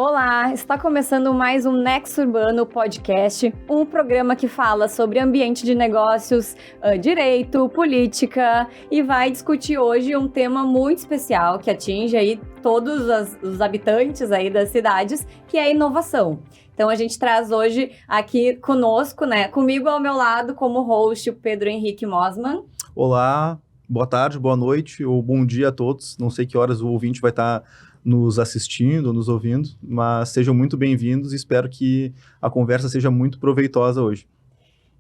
Olá, está começando mais um Nexo Urbano Podcast, um programa que fala sobre ambiente de negócios, direito, política e vai discutir hoje um tema muito especial que atinge aí todos os habitantes aí das cidades, que é a inovação. Então a gente traz hoje aqui conosco, comigo ao meu lado como host, o Pedro Henrique Mosman. Olá, boa tarde, boa noite ou bom dia a todos. Não sei que horas o ouvinte vai estar nos assistindo, nos ouvindo, mas sejam muito bem-vindos e espero que a conversa seja muito proveitosa hoje.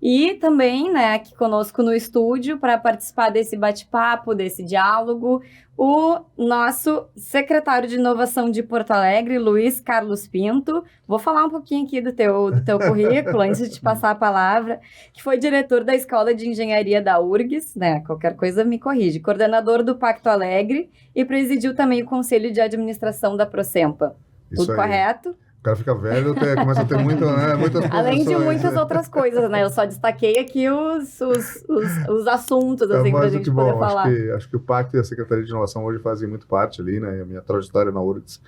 E também, aqui conosco no estúdio, para participar desse bate-papo, desse diálogo, o nosso secretário de Inovação de Porto Alegre, Luiz Carlos Pinto. Vou falar um pouquinho aqui do teu currículo, antes de te passar a palavra, que foi diretor da Escola de Engenharia da URGS, qualquer coisa me corrige, coordenador do Pacto Alegre e presidiu também o Conselho de Administração da Procempa. Isso Tudo aí. Correto? O cara fica velho, começa a ter muitas posições. Além de muitas outras coisas, Eu só destaquei aqui os assuntos, assim, pra gente poder falar. Acho que o Pacto e a Secretaria de Inovação hoje fazem muito parte ali, A minha trajetória na URGS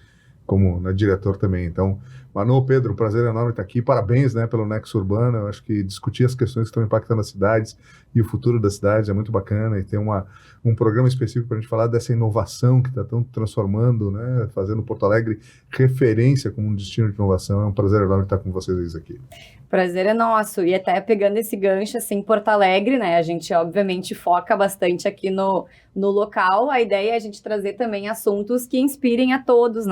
como diretor também. Então, Manu, Pedro, um prazer enorme estar aqui. Parabéns, pelo Nexo Urbano. Eu acho que discutir as questões que estão impactando as cidades e o futuro das cidades é muito bacana e tem um programa específico para a gente falar dessa inovação que está tão transformando, fazendo Porto Alegre referência como um destino de inovação. É um prazer enorme estar com vocês aqui. Prazer é nosso. E até pegando esse gancho, assim, Porto Alegre, A gente, obviamente, foca bastante aqui no local. A ideia é a gente trazer também assuntos que inspirem a todos,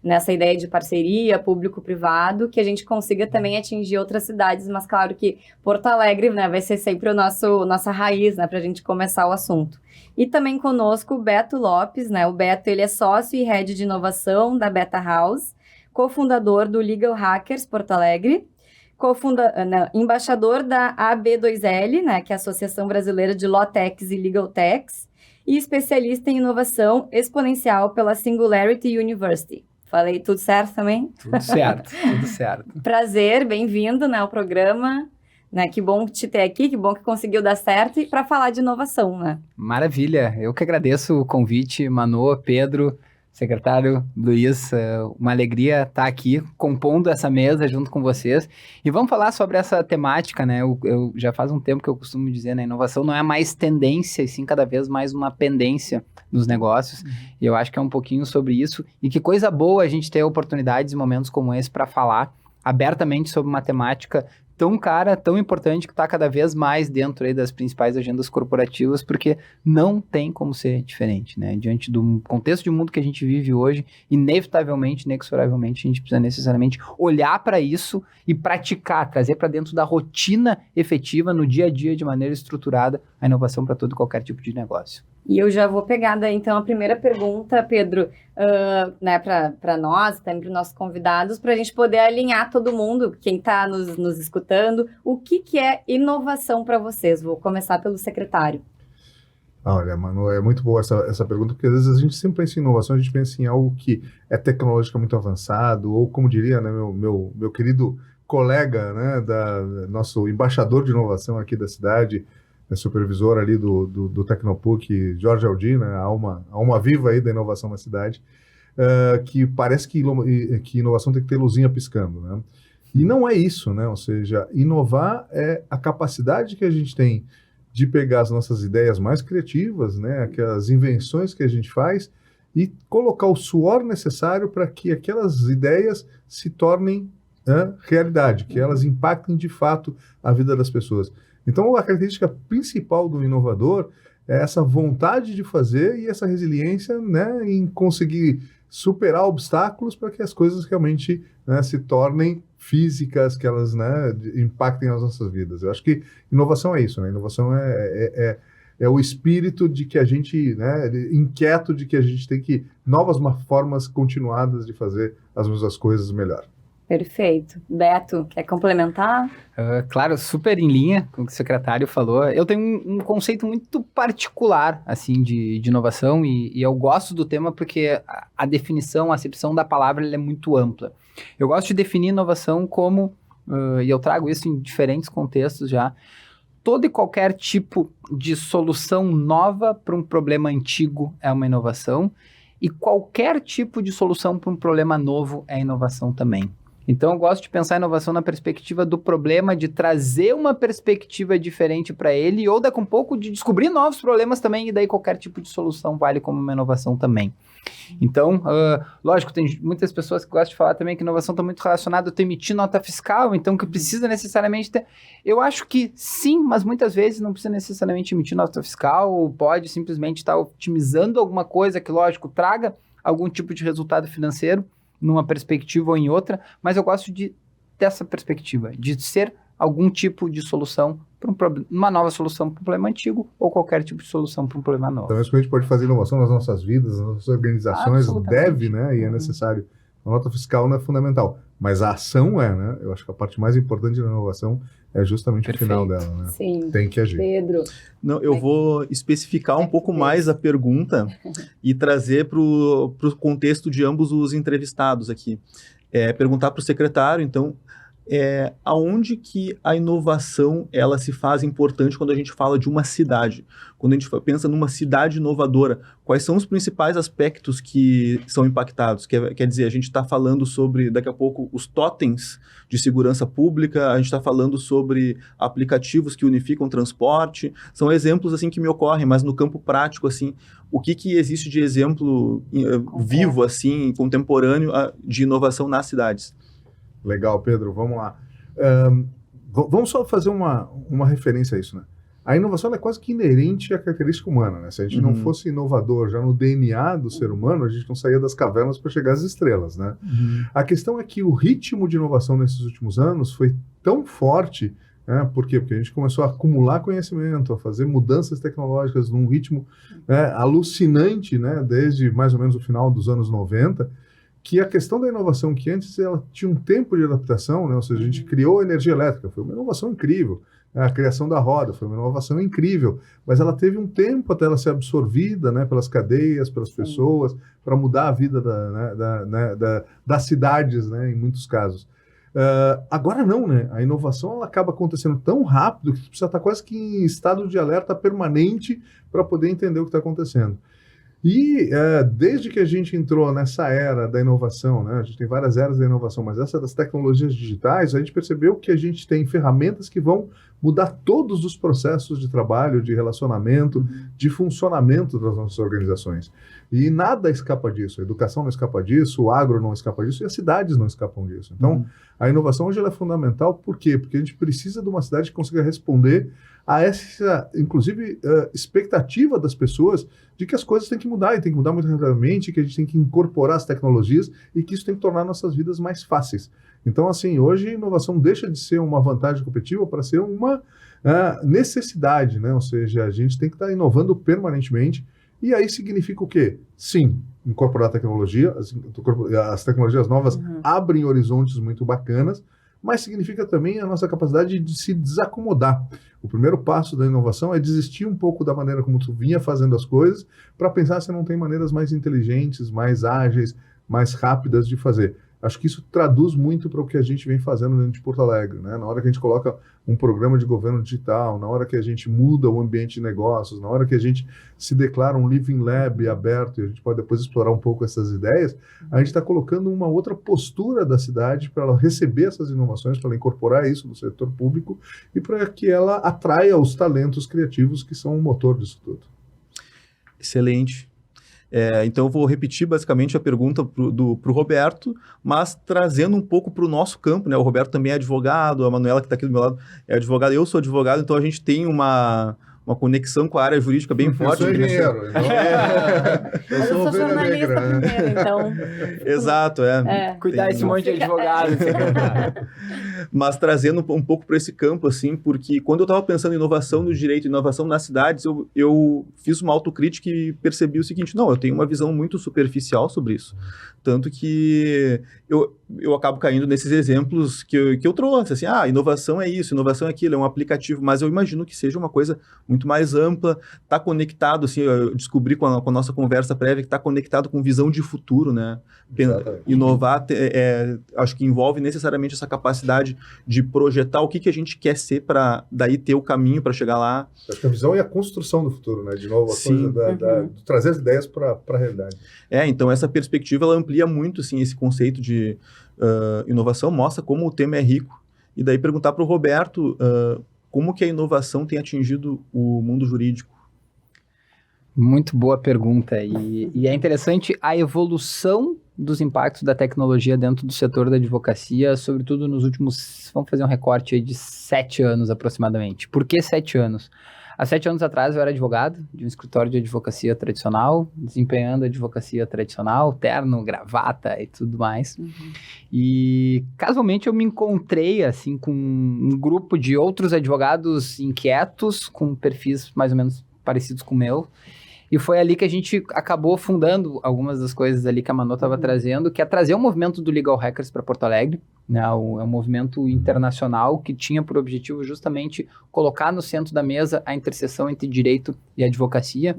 nessa ideia de parceria público-privado, que a gente consiga também atingir outras cidades, mas claro que Porto Alegre, vai ser sempre nossa raiz, para a gente começar o assunto. E também conosco o Beto Lopes, O Beto, ele é sócio e head de inovação da Beta House, cofundador do Legal Hackers Porto Alegre, embaixador da AB2L, que é a Associação Brasileira de Law Techs e Legal Techs, e especialista em inovação exponencial pela Singularity University. Falei tudo certo também? Tudo certo, tudo certo. Prazer, bem-vindo ao programa. Que bom te ter aqui, que bom que conseguiu dar certo e para falar de inovação, Maravilha, eu que agradeço o convite, Manu, Pedro, secretário Luiz, uma alegria estar aqui compondo essa mesa junto com vocês. E vamos falar sobre essa temática, Eu já faz um tempo que eu costumo dizer, a inovação não é mais tendência, e sim cada vez mais uma pendência nos negócios. E eu acho que é um pouquinho sobre isso. E que coisa boa a gente ter oportunidades e momentos como esse para falar abertamente sobre uma temática tão cara, tão importante, que está cada vez mais dentro aí das principais agendas corporativas, porque não tem como ser diferente, Diante do contexto de mundo que a gente vive hoje, inevitavelmente, inexoravelmente, a gente precisa necessariamente olhar para isso e praticar, trazer para dentro da rotina efetiva, no dia a dia, de maneira estruturada, a inovação para todo e qualquer tipo de negócio. E eu já vou pegar daí, então, a primeira pergunta, Pedro, para nós, também para os nossos convidados, para a gente poder alinhar todo mundo, quem está nos escutando, o que é inovação para vocês? Vou começar pelo secretário. Olha, Manu, é muito boa essa pergunta, porque às vezes a gente sempre pensa em inovação, a gente pensa em algo que é tecnologicamente avançado, ou como diria, meu querido colega, nosso embaixador de inovação aqui da cidade, supervisor ali do Tecnopuc, Jorge Aldi, a alma viva aí da inovação na cidade, que parece que inovação tem que ter luzinha piscando, E não é isso, Ou seja, inovar é a capacidade que a gente tem de pegar as nossas ideias mais criativas, aquelas invenções que a gente faz e colocar o suor necessário para que aquelas ideias se tornem realidade, que elas impactem de fato a vida das pessoas. Então, a característica principal do inovador é essa vontade de fazer e essa resiliência, em conseguir superar obstáculos para que as coisas realmente se tornem físicas, que elas impactem as nossas vidas. Eu acho que inovação é isso, Inovação é o espírito de que a gente, inquieto de que a gente tem que novas formas continuadas de fazer as mesmas coisas melhor. Perfeito. Beto, quer complementar? Claro, super em linha com o que o secretário falou. Eu tenho um conceito muito particular, assim, de inovação e eu gosto do tema porque a definição, a acepção da palavra ela é muito ampla. Eu gosto de definir inovação como, e eu trago isso em diferentes contextos já, todo e qualquer tipo de solução nova para um problema antigo é uma inovação. e qualquer tipo de solução para um problema novo é inovação também. Então, eu gosto de pensar a inovação na perspectiva do problema, de trazer uma perspectiva diferente para ele, ou daqui a um pouco de descobrir novos problemas também, e daí qualquer tipo de solução vale como uma inovação também. Então, lógico, tem muitas pessoas que gostam de falar também que inovação está muito relacionada a emitir nota fiscal, então que precisa necessariamente ter... Eu acho que sim, mas muitas vezes não precisa necessariamente emitir nota fiscal, ou pode simplesmente estar otimizando alguma coisa que, lógico, traga algum tipo de resultado financeiro, numa perspectiva ou em outra, mas eu gosto dessa perspectiva, de ser algum tipo de solução para uma nova solução para um problema antigo ou qualquer tipo de solução para um problema novo. Então, isso que a gente pode fazer inovação nas nossas vidas, nas nossas organizações, deve, né? E é necessário. A nota fiscal não é fundamental, mas a ação é, né? Eu acho que a parte mais importante da inovação é justamente o final dela, né? Sim. Tem que agir. Pedro. Não, eu vou especificar um pouco mais a pergunta e trazer para o contexto de ambos os entrevistados aqui. Perguntar para o secretário, então, aonde que a inovação ela se faz importante quando a gente fala de uma cidade? Quando a gente pensa numa cidade inovadora, quais são os principais aspectos que são impactados? Quer dizer, a gente está falando sobre, daqui a pouco, os totens de segurança pública, a gente está falando sobre aplicativos que unificam transporte, são exemplos assim que me ocorrem, mas no campo prático, assim, o que existe de exemplo vivo, assim, contemporâneo de inovação nas cidades? Legal, Pedro, vamos lá. Vamos só fazer uma referência a isso, né? A inovação é quase que inerente à característica humana, né? Se a gente não fosse inovador já no DNA do ser humano, a gente não saía das cavernas para chegar às estrelas, né? A questão é que o ritmo de inovação nesses últimos anos foi tão forte, né? Por quê? Porque a gente começou a acumular conhecimento, a fazer mudanças tecnológicas num ritmo alucinante, né? Desde mais ou menos o final dos anos 90, que a questão da inovação, que antes ela tinha um tempo de adaptação, né? Ou seja, a gente criou a energia elétrica, foi uma inovação incrível. A criação da roda foi uma inovação incrível, mas ela teve um tempo até ela ser absorvida, né, pelas cadeias, pelas pessoas, para mudar a vida das cidades, né, em muitos casos. Agora não, né? A inovação ela acaba acontecendo tão rápido que você precisa estar quase que em estado de alerta permanente para poder entender o que está acontecendo. E desde que a gente entrou nessa era da inovação, né, a gente tem várias eras da inovação, mas essa das tecnologias digitais, a gente percebeu que a gente tem ferramentas que vão mudar todos os processos de trabalho, de relacionamento, de funcionamento das nossas organizações. E nada escapa disso. A educação não escapa disso, o agro não escapa disso e as cidades não escapam disso. Então, a inovação hoje ela é fundamental. Por quê? Porque a gente precisa de uma cidade que consiga responder a essa, inclusive, expectativa das pessoas de que as coisas têm que mudar e tem que mudar muito rapidamente, que a gente tem que incorporar as tecnologias e que isso tem que tornar nossas vidas mais fáceis. Então, assim, hoje a inovação deixa de ser uma vantagem competitiva para ser uma necessidade, né? Ou seja, a gente tem que estar inovando permanentemente e aí significa o quê? Sim, incorporar tecnologia, as tecnologias novas abrem horizontes muito bacanas, mas significa também a nossa capacidade de se desacomodar. O primeiro passo da inovação é desistir um pouco da maneira como tu vinha fazendo as coisas para pensar se não tem maneiras mais inteligentes, mais ágeis, mais rápidas de fazer. Acho que isso traduz muito para o que a gente vem fazendo dentro de Porto Alegre, né? Na hora que a gente coloca um programa de governo digital, na hora que a gente muda o ambiente de negócios, na hora que a gente se declara um Living Lab aberto, e a gente pode depois explorar um pouco essas ideias, a gente está colocando uma outra postura da cidade para ela receber essas inovações, para ela incorporar isso no setor público e para que ela atraia os talentos criativos que são o motor disso tudo. Excelente. Então eu vou repetir basicamente a pergunta para o Roberto, mas trazendo um pouco para o nosso campo, né? O Roberto também é advogado, a Manuela que está aqui do meu lado é advogada, eu sou advogado, então a gente tem uma conexão com a área jurídica bem forte. Eu sou engenheiro. Eu sou jornalista primeiro, então... Exato, Cuidar esse monte de advogado. Mas trazendo um pouco para esse campo, assim, porque quando eu estava pensando em inovação no direito, inovação nas cidades, eu fiz uma autocrítica e percebi o seguinte, não, eu tenho uma visão muito superficial sobre isso. Tanto que eu acabo caindo nesses exemplos que eu trouxe, assim, inovação é isso, inovação é aquilo, é um aplicativo, mas eu imagino que seja uma coisa muito mais ampla, está conectado, assim, eu descobri com a nossa conversa prévia que está conectado com visão de futuro, né? Inovar, acho que envolve necessariamente essa capacidade de projetar o que a gente quer ser para daí ter o caminho para chegar lá. Acho que a visão é a construção do futuro, né? De novo, a Sim. coisa de trazer as ideias para a realidade. Então essa perspectiva, ela amplia muito, assim, esse conceito de inovação, mostra como o tema é rico. E daí perguntar para o Roberto como que a inovação tem atingido o mundo jurídico. Muito boa pergunta. E é interessante a evolução dos impactos da tecnologia dentro do setor da advocacia, sobretudo nos últimos, vamos fazer um recorte aí de 7 anos aproximadamente. Por que 7 anos? Há 7 anos atrás eu era advogado de um escritório de advocacia tradicional, desempenhando a advocacia tradicional, terno, gravata e tudo mais. E casualmente eu me encontrei assim com um grupo de outros advogados inquietos, com perfis mais ou menos parecidos com o meu. E foi ali que a gente acabou fundando algumas das coisas ali que a Manu estava trazendo, que é trazer o movimento do Legal Hackers para Porto Alegre, né? É um movimento internacional que tinha por objetivo justamente colocar no centro da mesa a interseção entre direito e advocacia.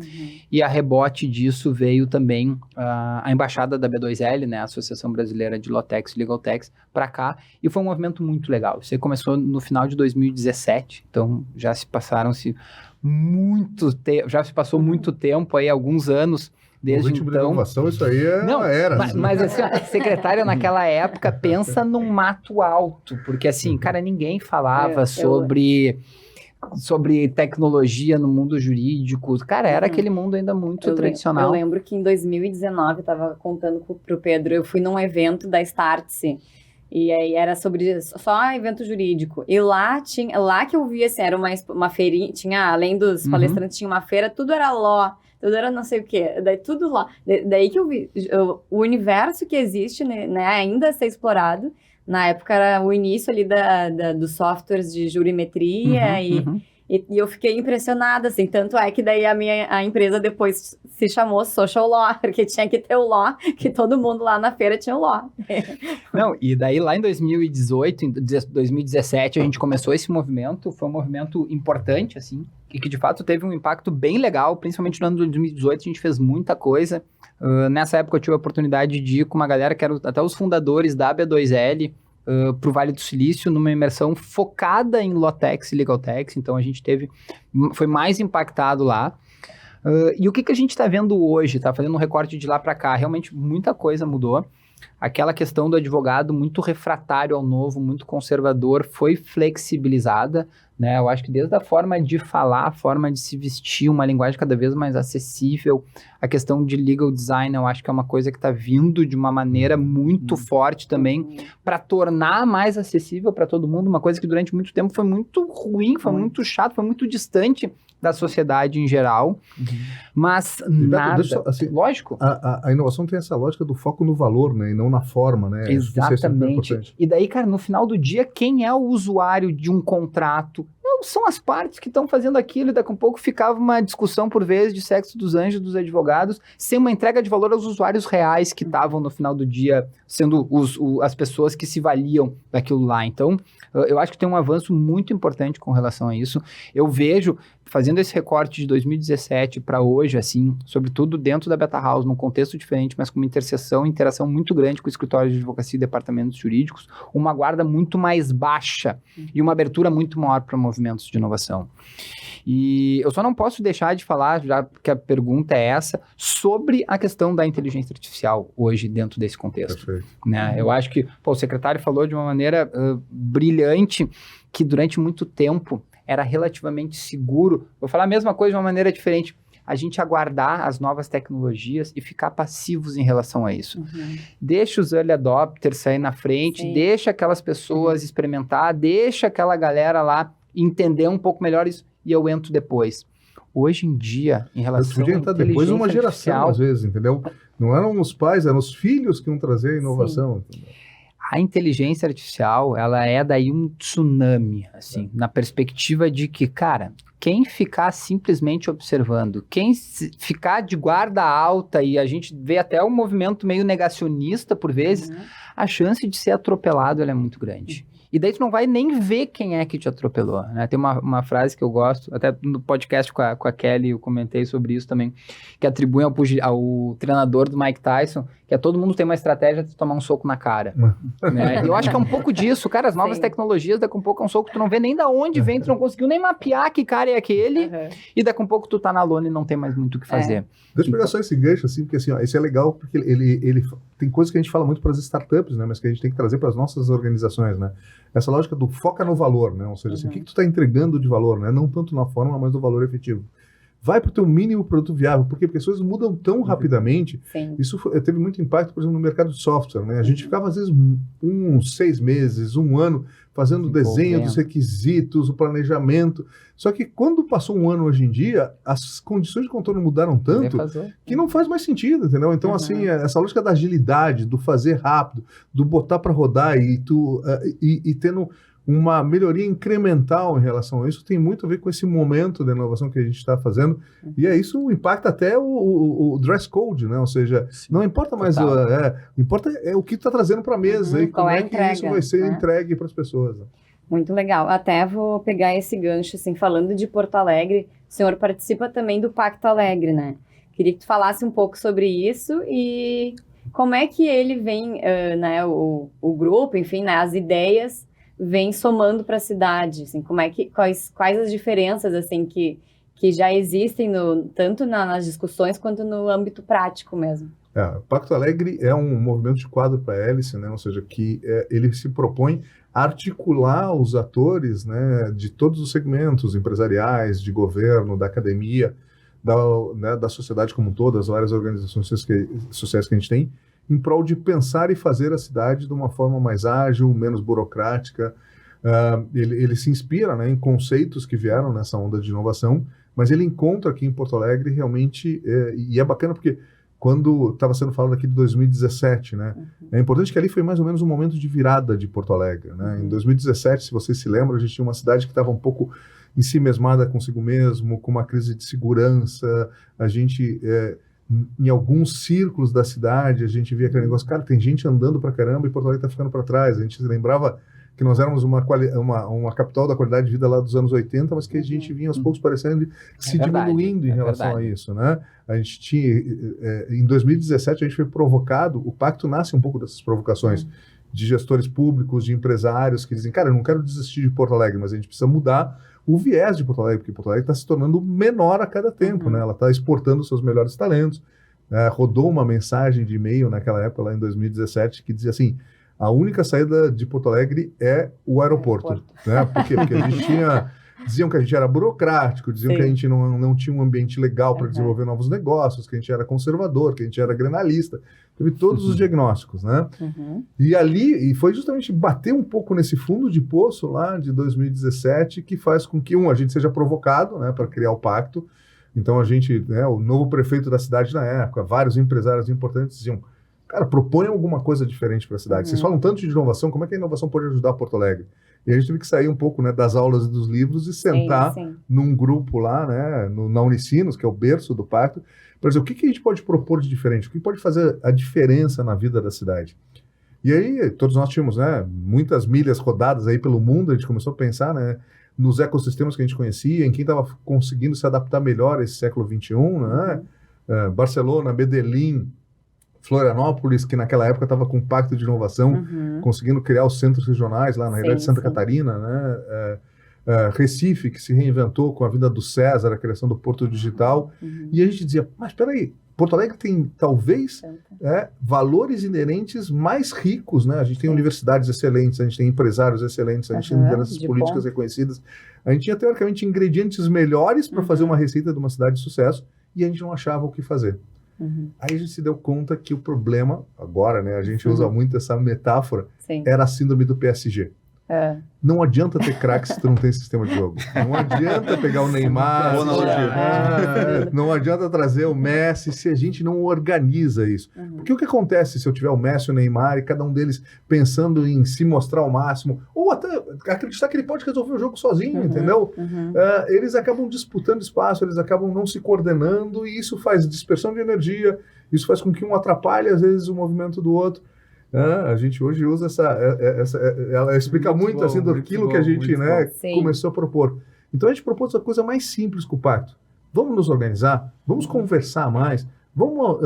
E a rebote disso veio também a embaixada da B2L, né? A Associação Brasileira de Law-Techs e Legal Techs, para cá. E foi um movimento muito legal. Isso aí começou no final de 2017, então já se passaram-se já se passou muito tempo aí, alguns anos desde o ritmo então. de inovação, isso aí era. Mas assim, a secretária naquela época pensa num mato alto, porque assim, cara, ninguém falava sobre tecnologia no mundo jurídico. Cara, era aquele mundo ainda muito tradicional. Eu lembro que em 2019, eu estava contando pro Pedro, eu fui num evento da Startse, e aí era sobre só evento jurídico. E lá que eu vi, assim, era uma feirinha, tinha, além dos palestrantes, tinha uma feira, tudo era law, tudo era não sei o quê, daí tudo law. Daí que eu vi o universo que existe, né, ainda a ser explorado. Na época era o início ali dos softwares de jurimetria e eu fiquei impressionada, assim, tanto é que daí a empresa depois se chamou Social Law, porque tinha que ter o Law, que todo mundo lá na feira tinha o Law. Não, e daí lá em 2018, 2017, a gente começou esse movimento, foi um movimento importante, assim, e que de fato teve um impacto bem legal, principalmente no ano de 2018, a gente fez muita coisa. Nessa época eu tive a oportunidade de ir com uma galera que eram até os fundadores da B2L, para o Vale do Silício, numa imersão focada em Law-Techs e Legal Techs, então a gente foi mais impactado lá. E o que a gente está vendo hoje, tá fazendo um recorte de lá para cá, realmente muita coisa mudou. Aquela questão do advogado muito refratário ao novo, muito conservador, foi flexibilizada, né? Eu acho que desde a forma de falar, a forma de se vestir, uma linguagem cada vez mais acessível, a questão de legal design, eu acho que é uma coisa que está vindo de uma maneira muito forte também, para tornar mais acessível para todo mundo, uma coisa que durante muito tempo foi muito ruim, foi muito chato, foi muito distante da sociedade em geral, mas nada, assim, lógico. A inovação tem essa lógica do foco no valor, né, e não na forma, né? Exatamente. E daí, cara, no final do dia, quem é o usuário de um contrato? Não, são as partes que estão fazendo aquilo, e daqui a pouco ficava uma discussão, por vezes, de sexo dos anjos dos advogados, sem uma entrega de valor aos usuários reais que estavam no final do dia, sendo as pessoas que se valiam daquilo lá. Então, eu acho que tem um avanço muito importante com relação a isso. Eu vejo, fazendo esse recorte de 2017 para hoje, assim, sobretudo dentro da Beta House, num contexto diferente, mas com uma interação muito grande com o escritório de advocacia e departamentos jurídicos, uma guarda muito mais baixa e uma abertura muito maior para movimentos de inovação. E eu só não posso deixar de falar, já que a pergunta é essa, sobre a questão da inteligência artificial hoje dentro desse contexto. Perfeito. Né? Eu acho que o secretário falou de uma maneira brilhante que durante muito tempo era relativamente seguro. Vou falar a mesma coisa de uma maneira diferente. A gente aguardar as novas tecnologias e ficar passivos em relação a isso. Deixa os early adopters sair na frente, deixa aquelas pessoas experimentar, deixa aquela galera lá entender um pouco melhor isso e eu entro depois. Hoje em dia, em relação à inteligência depois de uma geração, artificial, às vezes, entendeu? Não eram os pais, eram os filhos que iam trazer a inovação. A inteligência artificial, ela é daí um tsunami, assim, na perspectiva de que, cara, quem ficar simplesmente observando, quem ficar de guarda alta, e a gente vê até um movimento meio negacionista por vezes, a chance de ser atropelado ela é muito grande. E daí tu não vai nem ver quem é que te atropelou, né? Tem uma frase que eu gosto, até no podcast com a Kelly eu comentei sobre isso também, que atribuem ao treinador do Mike Tyson, que é todo mundo tem uma estratégia de tomar um soco na cara. Né? E eu acho que é um pouco disso, cara, as novas tecnologias, daqui a um pouco é um soco que tu não vê nem da onde vem, tu não conseguiu nem mapear que cara é aquele, e daqui a um pouco tu tá na lona e não tem mais muito o que fazer. Deixa eu pegar só esse gancho, assim, porque assim, ó, isso é legal, porque ele tem coisas que a gente fala muito para as startups, né, mas que a gente tem que trazer para as nossas organizações, né? Essa lógica do foca no valor, né? Ou seja, assim, o que tu está entregando de valor, né? Não tanto na forma, mas no valor efetivo. Vai para o teu mínimo produto viável. Por quê? Porque as coisas mudam tão rapidamente. Sim. Isso teve muito impacto, por exemplo, no mercado de software, né? A gente ficava, às vezes, uns 6 meses, 1 ano, fazendo o desenho dos requisitos, o planejamento. Só que quando passou 1 ano hoje em dia, as condições de controle mudaram tanto que não faz mais sentido, entendeu? Então, assim, essa lógica da agilidade, do fazer rápido, do botar para rodar e tendo uma melhoria incremental em relação a isso, tem muito a ver com esse momento de inovação que a gente está fazendo, e isso impacta até o dress code, né? Ou seja, não importa mais, importa o que tu está trazendo para a mesa e como é que isso vai ser entregue para as pessoas. Né? Muito legal. Até vou pegar esse gancho, assim, falando de Porto Alegre, o senhor participa também do Pacto Alegre, né? Queria que tu falasse um pouco sobre isso e como é que ele vem, né, o grupo, enfim, né, as ideias vem somando para a cidade, assim, quais as diferenças, assim, que já existem tanto nas discussões quanto no âmbito prático mesmo. O Pacto Alegre é um movimento de quadro para a hélice, né? Ou seja, que ele se propõe articular os atores, né, de todos os segmentos empresariais, de governo, da academia, da sociedade como um todo, das várias organizações sociais que a gente tem, em prol de pensar e fazer a cidade de uma forma mais ágil, menos burocrática. Ele se inspira, né, em conceitos que vieram nessa onda de inovação, mas ele encontra aqui em Porto Alegre realmente, e é bacana porque quando estava sendo falado aqui de 2017, né, é importante que ali foi mais ou menos um momento de virada de Porto Alegre. Né? Em 2017, se vocês se lembram, a gente tinha uma cidade que estava um pouco em si mesmada consigo mesmo, com uma crise de segurança, a gente... em alguns círculos da cidade, a gente via aquele negócio, cara, tem gente andando pra caramba e Porto Alegre tá ficando para trás. A gente se lembrava que nós éramos uma capital da qualidade de vida lá dos anos 80, mas que a gente vinha aos poucos parecendo se diminuindo em relação a isso, né? A gente tinha, em 2017, a gente foi provocado, o pacto nasce um pouco dessas provocações de gestores públicos, de empresários que dizem, cara, eu não quero desistir de Porto Alegre, mas a gente precisa mudar o viés de Porto Alegre, porque Porto Alegre está se tornando menor a cada tempo, né? Ela está exportando seus melhores talentos. Rodou uma mensagem de e-mail naquela época, lá em 2017, que dizia assim, a única saída de Porto Alegre é o aeroporto. Né? Por quê? Porque a gente diziam que a gente era burocrático, diziam que a gente não tinha um ambiente legal para desenvolver novos negócios, que a gente era conservador, que a gente era grenalista. Teve todos os diagnósticos, né? E foi justamente bater um pouco nesse fundo de poço lá de 2017 que faz com que, a gente seja provocado, né, para criar o pacto. Então a gente, né, o novo prefeito da cidade na época, vários empresários importantes diziam, cara, proponham alguma coisa diferente para a cidade. Vocês falam tanto de inovação, como é que a inovação pode ajudar Porto Alegre? E a gente teve que sair um pouco, né, das aulas e dos livros e sentar num grupo lá, né, na Unicinos, que é o berço do pacto, para dizer o que a gente pode propor de diferente, o que pode fazer a diferença na vida da cidade. E aí, todos nós tínhamos, né, muitas milhas rodadas aí pelo mundo, a gente começou a pensar, né, nos ecossistemas que a gente conhecia, em quem estava conseguindo se adaptar melhor a esse século XXI, né? Barcelona, Medellín, Florianópolis, que naquela época estava com um pacto de inovação, conseguindo criar os centros regionais lá na realidade de Santa Catarina, né? Recife, que se reinventou com a vinda do César, a criação do Porto Digital, e a gente dizia, mas espera aí, Porto Alegre tem, talvez, valores inerentes mais ricos, né? A gente tem universidades excelentes, a gente tem empresários excelentes, a gente tem lideranças políticas reconhecidas. A gente tinha, teoricamente, ingredientes melhores para fazer uma receita de uma cidade de sucesso e a gente não achava o que fazer. Aí a gente se deu conta que o problema, agora, né? A gente usa muito essa metáfora, era a síndrome do PSG. Não adianta ter craques se tu não tem sistema de jogo. Não adianta pegar o Neymar, não adianta trazer o Messi se a gente não organiza isso. Porque o que acontece se eu tiver o Messi e o Neymar e cada um deles pensando em se mostrar ao máximo, ou até acreditar que ele pode resolver o jogo sozinho, entendeu? Eles acabam disputando espaço, eles acabam não se coordenando e isso faz dispersão de energia, isso faz com que um atrapalhe às vezes o movimento do outro. A gente hoje usa ela explica muito bom, assim daquilo que a gente, né, Sim. começou a propor. Então a gente propôs a coisa mais simples com o pacto. Vamos nos organizar, vamos conversar mais, vamos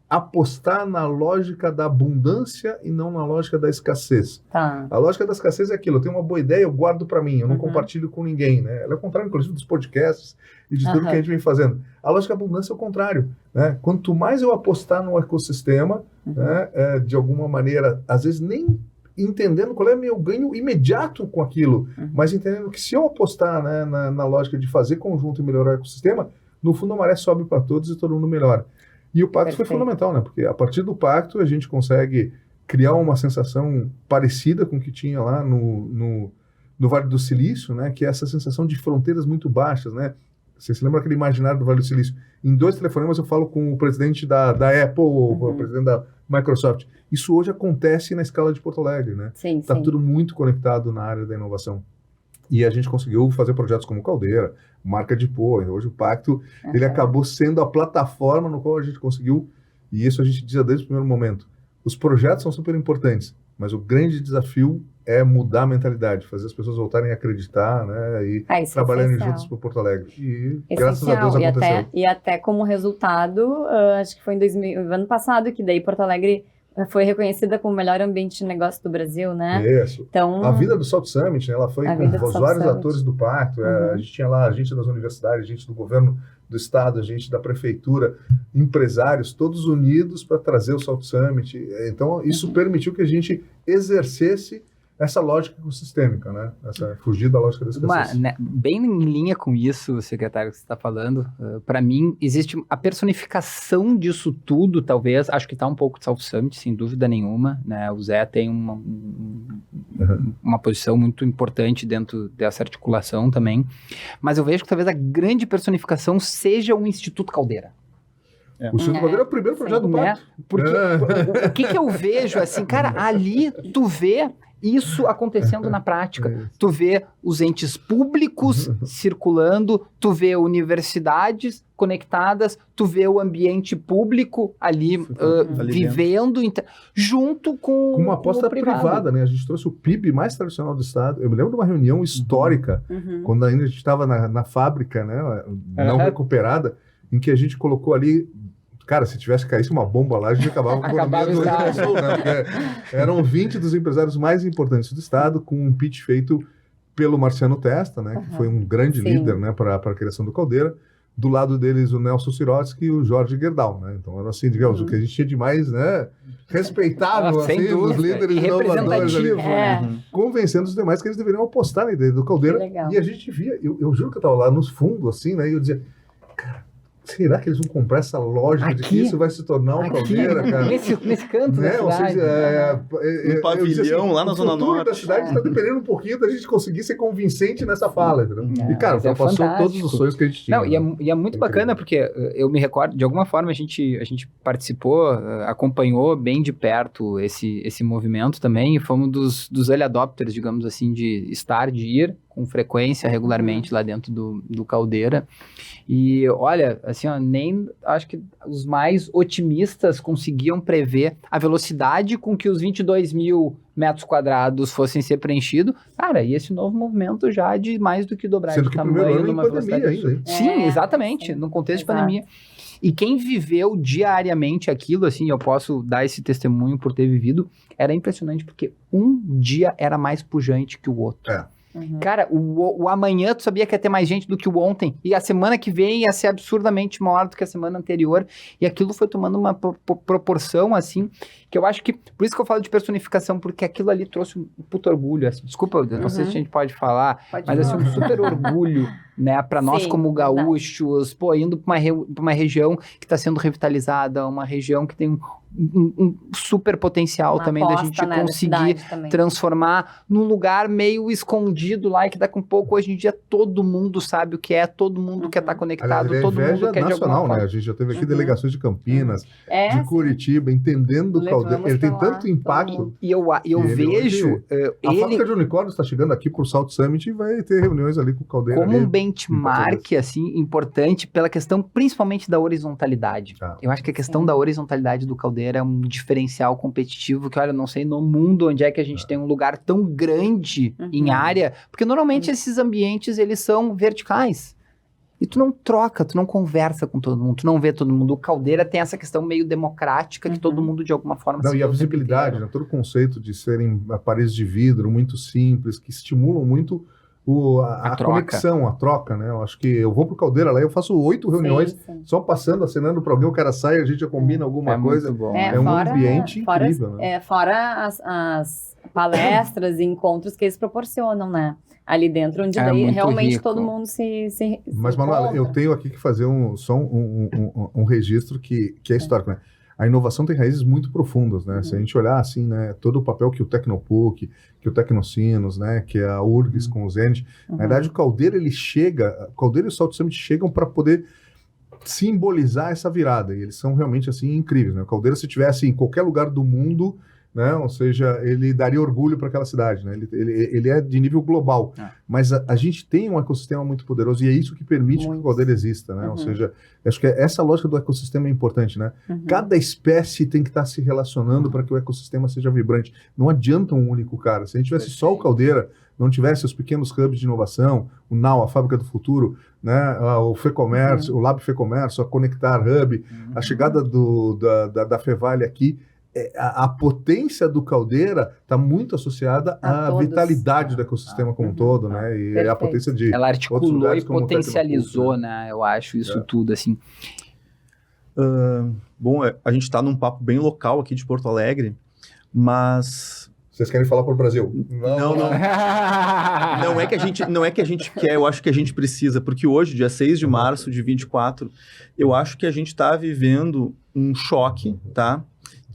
apostar na lógica da abundância e não na lógica da escassez. Tá. A lógica da escassez é aquilo, eu tenho uma boa ideia, eu guardo para mim, eu não Uhum. compartilho com ninguém, né? Ela é o contrário, inclusive, dos podcasts e de tudo Aham. que a gente vem fazendo. A lógica da abundância é o contrário, né? Quanto mais eu apostar no ecossistema, né, de alguma maneira, às vezes nem entendendo qual é o meu ganho imediato com aquilo, mas entendendo que se eu apostar, né, na lógica de fazer conjunto e melhorar o ecossistema, no fundo a maré sobe para todos e todo mundo melhora. E o pacto foi Perfeito. fundamental, né? Porque a partir do pacto a gente consegue criar uma sensação parecida com o que tinha lá no Vale do Silício, né? Que é essa sensação de fronteiras muito baixas, né? Você se lembra aquele imaginário do Vale do Silício? Em 2 telefonemas eu falo com o presidente da Apple, o presidente da Microsoft. Isso hoje acontece na escala de Porto Alegre, né? Sim, Está sim. tudo muito conectado na área da inovação. E a gente conseguiu fazer projetos como Caldeira, Marca de Pô. Hoje o Pacto ele acabou sendo a plataforma no qual a gente conseguiu, e isso a gente diz desde o primeiro momento. Os projetos são super importantes, mas o grande desafio é mudar a mentalidade, fazer as pessoas voltarem a acreditar, né, e Isso é trabalharem essencial. juntos para Porto Alegre. E graças a Essencial. Deus aconteceu. E até como resultado, acho que foi ano passado, que daí Porto Alegre foi reconhecida como o melhor ambiente de negócio do Brasil, né? Isso. Então, A vida do Salt Summit, né, ela foi A com vida do os Salt vários Summit. atores do pacto. Uhum. A gente tinha lá a gente das universidades, a gente do governo do estado, a gente da prefeitura, empresários, todos unidos para trazer o Salt Summit. Então, isso permitiu que a gente exercesse essa lógica ecossistêmica, né? Fugir da lógica da escassez. Bem em linha com isso, secretário, que você está falando, para mim, existe a personificação disso tudo, talvez, acho que está um pouco de Salt Summit, sem dúvida nenhuma, né? O Zé tem uma posição muito importante dentro dessa articulação também, mas eu vejo que talvez a grande personificação seja o Instituto Caldeira. O Instituto Caldeira é o primeiro projeto do pacto. Porque o que eu vejo, assim, cara, ali tu vê isso acontecendo na prática. Tu vê os entes públicos circulando, tu vê universidades conectadas, tu vê o ambiente público ali, vivendo junto com uma aposta o privado. privada, né? A gente trouxe o PIB mais tradicional do estado. Eu me lembro de uma reunião histórica, quando ainda a gente estava na fábrica, né? Não recuperada, em que a gente colocou ali. Cara, se tivesse caído uma bomba lá, a gente acabava com a economia do Rio Grande do Sul, né? Porque eram 20 dos empresários mais importantes do estado, com um pitch feito pelo Marciano Testa, né? Que foi um grande líder, né, para a criação do Caldeira. Do lado deles, o Nelson Sirotsky e o Jorge Gerdau, né? Então, era assim, digamos, o que a gente tinha de mais, né, respeitável, assim, dos líderes inovadores ali, convencendo os demais que eles deveriam apostar na ideia do Caldeira. E a gente via, eu juro que eu estava lá nos fundos, assim, né? E eu dizia, cara, será que eles vão comprar essa lógica de que isso vai se tornar um Caldeira, cara? Nesse canto da cidade. Ou seja, um pavilhão assim, lá na Zona Norte. Da cidade está dependendo um pouquinho da gente conseguir ser convincente nessa fala, entendeu? E, cara, passou fantástico. todos os sonhos que a gente tinha. Não, e é muito bacana, porque eu me recordo, de alguma forma a gente participou, acompanhou bem de perto esse movimento também, e fomos dos early adopters, digamos assim, de ir com frequência, regularmente, lá dentro do Caldeira. E, olha, assim, ó, nem acho que os mais otimistas conseguiam prever a velocidade com que os 22 mil metros quadrados fossem ser preenchidos. Cara, e esse novo movimento já de mais do que dobrar Sendo de que tamanho primeiro ano em numa pandemia velocidade ainda, hein? Sim, exatamente, sim. no contexto Exato. de pandemia. E quem viveu diariamente aquilo, assim, eu posso dar esse testemunho por ter vivido, era impressionante, porque um dia era mais pujante que o outro. Cara, o amanhã tu sabia que ia ter mais gente do que o ontem, e a semana que vem ia ser absurdamente maior do que a semana anterior, e aquilo foi tomando uma proporção, assim, que eu acho que, por isso que eu falo de personificação, porque aquilo ali trouxe um puto orgulho, assim, desculpa, eu não sei se a gente pode falar, mas assim, um super orgulho, né, para nós como gaúchos, pô, indo para uma região que está sendo revitalizada, uma região que tem um super potencial Uma também da aposta, gente né, conseguir transformar num lugar meio escondido lá, e que daqui a pouco, hoje em dia, todo mundo sabe o que é, todo mundo quer estar conectado, todo mundo quer de alguma nacional, forma. né? A gente já teve aqui delegações de Campinas, de sim. Curitiba, entendendo o Legal. Caldeira, Vamos ele tem pra lá, tanto impacto. todo mundo. E eu Ele vejo hoje- A ele fábrica de unicórnios está chegando aqui pro Salt Summit e vai ter reuniões ali com o Caldeira. como ali. um benchmark assim importante pela questão principalmente da horizontalidade. Ah. Eu acho que a questão Sim. da horizontalidade do Caldeira é um diferencial competitivo que, olha, não sei no mundo onde é que a gente tem um lugar tão grande em área, porque normalmente esses ambientes eles são verticais. E tu não troca, tu não conversa com todo mundo, tu não vê todo mundo. O Caldeira tem essa questão meio democrática que todo mundo de alguma forma Não, se e vê a o tempo visibilidade, inteiro. né? Todo o conceito de serem paredes de vidro muito simples, que estimulam muito a troca. conexão, a troca, né? Eu acho que eu vou pro Caldeira lá, eu faço 8 reuniões, Sim. só passando, acenando para alguém, o cara sai, a gente já combina alguma É coisa. muito bom. É um ambiente incrível, né? Fora as palestras e encontros que eles proporcionam, né? Ali dentro, onde É daí muito realmente rico. todo mundo se Mas, Manuela, eu encontra. tenho aqui que fazer um registro que é histórico, né? A inovação tem raízes muito profundas, né? Se a gente olhar assim, né, todo o papel que o Tecnopuc, que o Tecnocinos, né, que a URGS com o Zenit, na verdade o Caldeira o Caldeira e o Salt Summit chegam para poder simbolizar essa virada, e eles são realmente assim incríveis, né? O Caldeira, se tivesse em qualquer lugar do mundo, né, ou seja, ele daria orgulho para aquela cidade, né? Ele é de nível global, mas a gente tem um ecossistema muito poderoso e é isso que permite que o Caldeira exista, né? Ou seja, acho que essa lógica do ecossistema é importante, né? Cada espécie tem que estar se relacionando para que o ecossistema seja vibrante. Não adianta um único cara. Se a gente tivesse só o Caldeira, não tivesse os pequenos hubs de inovação, o Now, a Fábrica do Futuro, né, o FEComércio, o Lab FEComércio, a Conectar Hub, a chegada da Fevale aqui, a potência do Caldeira está muito associada à todos. vitalidade do ecossistema como um todo, né? E a Perfeito. potência de Ela outros articulou lugares e como o potencializou, Tecnopuc, né? Eu acho isso tudo, assim. Bom, a gente está num papo bem local aqui de Porto Alegre, mas Vocês querem falar para o Brasil? Não. Não é que a gente quer, eu acho que a gente precisa, porque hoje, dia 6 de março de 24, eu acho que a gente está vivendo um choque, tá?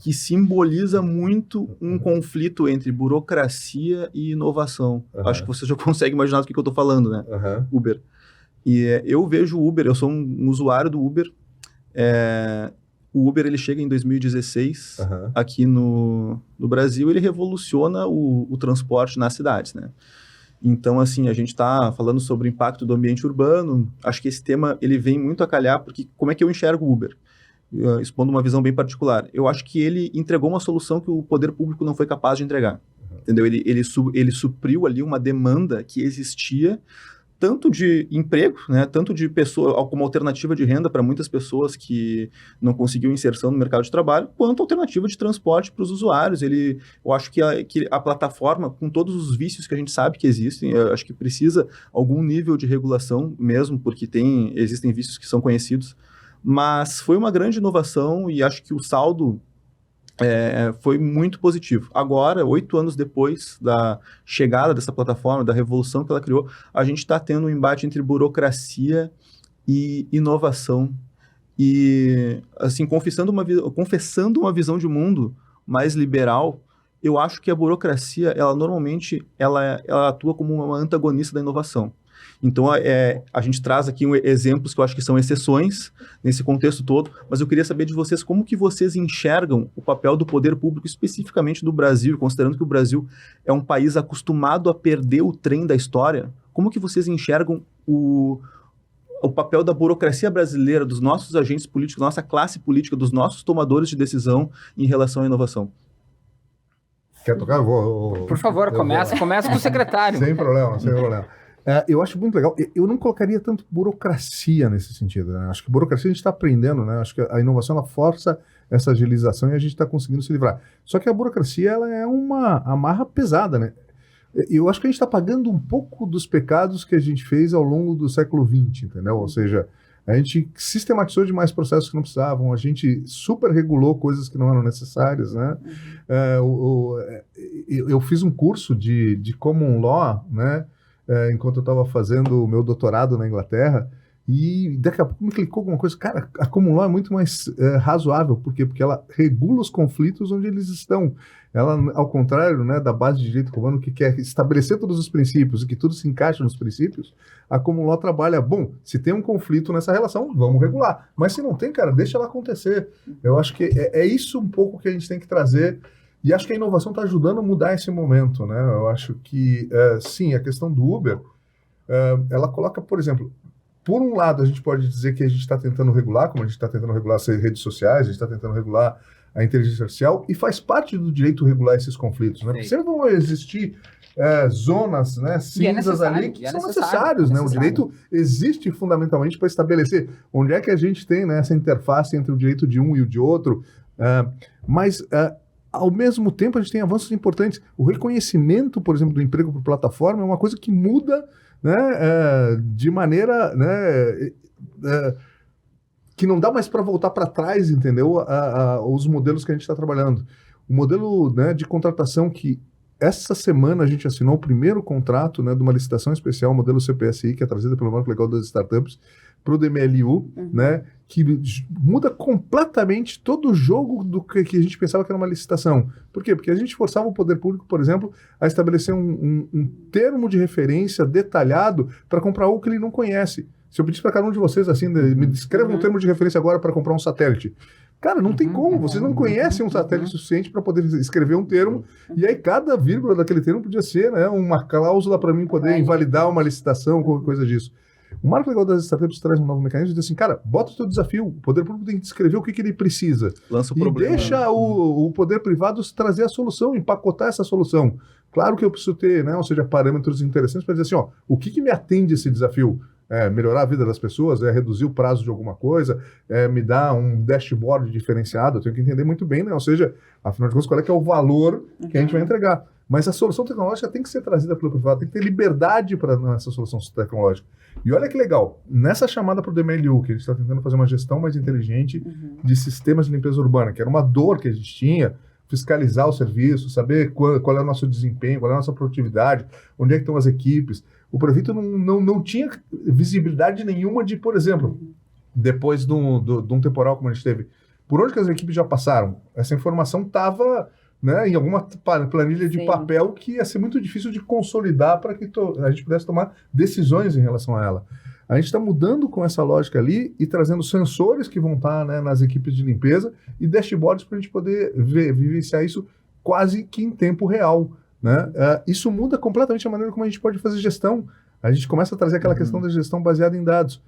Que simboliza muito um conflito entre burocracia e inovação. Acho que você já consegue imaginar do que eu estou falando, né? Uber. E eu vejo o Uber, eu sou um usuário do Uber. O Uber, ele chega em 2016 aqui no Brasil, ele revoluciona o transporte nas cidades, né? Então, assim, a gente está falando sobre o impacto do ambiente urbano. Acho que esse tema, ele vem muito a calhar, porque como é que eu enxergo o Uber? Expondo uma visão bem particular. Eu acho que ele entregou uma solução que o poder público não foi capaz de entregar. Entendeu? Ele supriu ali uma demanda que existia, tanto de emprego, né, tanto de pessoa, como alternativa de renda para muitas pessoas que não conseguiam inserção no mercado de trabalho, quanto alternativa de transporte para os usuários. Eu acho que a plataforma, com todos os vícios que a gente sabe que existem, eu acho que precisa algum nível de regulação mesmo, porque existem vícios que são conhecidos, mas foi uma grande inovação e acho que o saldo foi muito positivo. Agora, 8 anos depois da chegada dessa plataforma, da revolução que ela criou, a gente está tendo um embate entre burocracia e inovação. E, assim, confessando uma visão de mundo mais liberal, eu acho que a burocracia, ela normalmente ela atua como uma antagonista da inovação. Então, a gente traz aqui exemplos que eu acho que são exceções nesse contexto todo, mas eu queria saber de vocês como que vocês enxergam o papel do poder público, especificamente do Brasil, considerando que o Brasil é um país acostumado a perder o trem da história. Como que vocês enxergam o papel da burocracia brasileira, dos nossos agentes políticos, da nossa classe política, dos nossos tomadores de decisão em relação à inovação? Quer tocar? Por favor, começa com o secretário. Sem problema. Eu acho muito legal. Eu não colocaria tanto burocracia nesse sentido, né? Acho que burocracia a gente está aprendendo, né? Acho que a inovação ela força essa agilização e a gente está conseguindo se livrar. Só que a burocracia ela é uma amarra pesada, né? Eu acho que a gente está pagando um pouco dos pecados que a gente fez ao longo do século XX, entendeu? Ou seja, a gente sistematizou demais processos que não precisavam, a gente super regulou coisas que não eram necessárias, né? Eu fiz um curso de Common Law, né? Enquanto eu estava fazendo o meu doutorado na Inglaterra, E daqui a pouco me clicou alguma coisa. Cara, a Common Law é muito mais razoável. Por quê? Porque ela regula os conflitos onde eles estão. Ela, ao contrário, né, da base de direito romano, que quer estabelecer todos os princípios e que tudo se encaixa nos princípios, a Common Law trabalha, bom, se tem um conflito nessa relação, vamos regular. Mas se não tem, cara, deixa ela acontecer. Eu acho que é isso um pouco que a gente tem que trazer. E acho que a inovação está ajudando a mudar esse momento, né? Eu acho que, sim, a questão do Uber, ela coloca, por exemplo, por um lado, a gente pode dizer que a gente está tentando regular, como a gente está tentando regular as redes sociais, a gente está tentando regular a inteligência artificial, e faz parte do direito regular esses conflitos, né? Porque sempre vão existir zonas, né, cinzas ali que são necessários, né? O direito existe fundamentalmente para estabelecer onde é que a gente tem, né, essa interface entre o direito de um e o de outro, mas ao mesmo tempo a gente tem avanços importantes. O reconhecimento, por exemplo, do emprego por plataforma é uma coisa que muda, né, de maneira, né, que não dá mais para voltar para trás, entendeu? Os modelos que a gente está trabalhando. O modelo, né, de contratação que essa semana a gente assinou o primeiro contrato, né, de uma licitação especial, o modelo CPSI, que é trazida pelo Marco Legal das Startups, para o DMLU, né, que muda completamente todo o jogo do que a gente pensava que era uma licitação. Por quê? Porque a gente forçava o poder público, por exemplo, a estabelecer um termo de referência detalhado para comprar algo que ele não conhece. Se eu pedisse para cada um de vocês assim, me descreva um termo de referência agora para comprar um satélite. Cara, não tem como, vocês não conhecem um satélite suficiente para poder escrever um termo, e aí cada vírgula daquele termo podia ser, né, uma cláusula para mim poder invalidar uma licitação, qualquer coisa disso. O Marco Legal das Startups traz um novo mecanismo e diz assim, cara, bota o teu desafio, o poder público tem que descrever o que ele precisa. Lança o e problema. Deixa o poder privado trazer a solução, empacotar essa solução. Claro que eu preciso ter, né, ou seja, parâmetros interessantes para dizer assim, ó, o que me atende esse desafio? Melhorar a vida das pessoas, reduzir o prazo de alguma coisa, me dar um dashboard diferenciado, eu tenho que entender muito bem, né? Ou seja, afinal de contas, qual é que é o valor que a gente vai entregar. Mas a solução tecnológica tem que ser trazida pelo privado, tem que ter liberdade para essa solução tecnológica. E olha que legal, nessa chamada para o DMLU, que a gente está tentando fazer uma gestão mais inteligente de sistemas de limpeza urbana, que era uma dor que a gente tinha, fiscalizar o serviço, saber qual é o nosso desempenho, qual é a nossa produtividade, onde é que estão as equipes. O prefeito não tinha visibilidade nenhuma de, por exemplo, depois de um temporal como a gente teve, por onde que as equipes já passaram? Essa informação estava, né, em alguma planilha de papel que ia ser muito difícil de consolidar para que a gente pudesse tomar decisões em relação a ela. A gente está mudando com essa lógica ali e trazendo sensores que vão estar, né, nas equipes de limpeza e dashboards para a gente poder vivenciar isso quase que em tempo real. Né? Isso muda completamente a maneira como a gente pode fazer gestão. A gente começa a trazer aquela questão da gestão baseada em dados.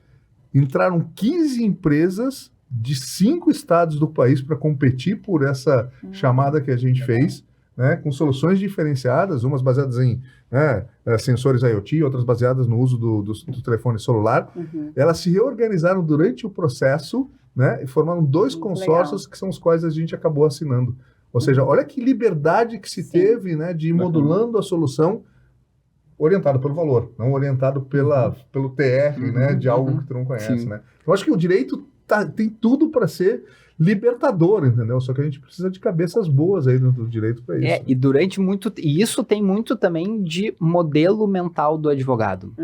Entraram 15 empresas de 5 estados do país para competir por essa chamada que a gente fez, né, com soluções diferenciadas, umas baseadas em, né, sensores IoT, outras baseadas no uso do telefone celular. Elas se reorganizaram durante o processo, né, e formaram 2 consórcios que são os quais a gente acabou assinando. Ou seja, olha que liberdade que se teve, né, de ir modulando a solução orientado pelo valor, não orientado pelo TR, né, de algo que tu não conhece. Né? Eu acho que o direito tem tudo para ser libertador, entendeu? Só que a gente precisa de cabeças boas aí dentro do direito para isso. E isso tem muito também de modelo mental do advogado.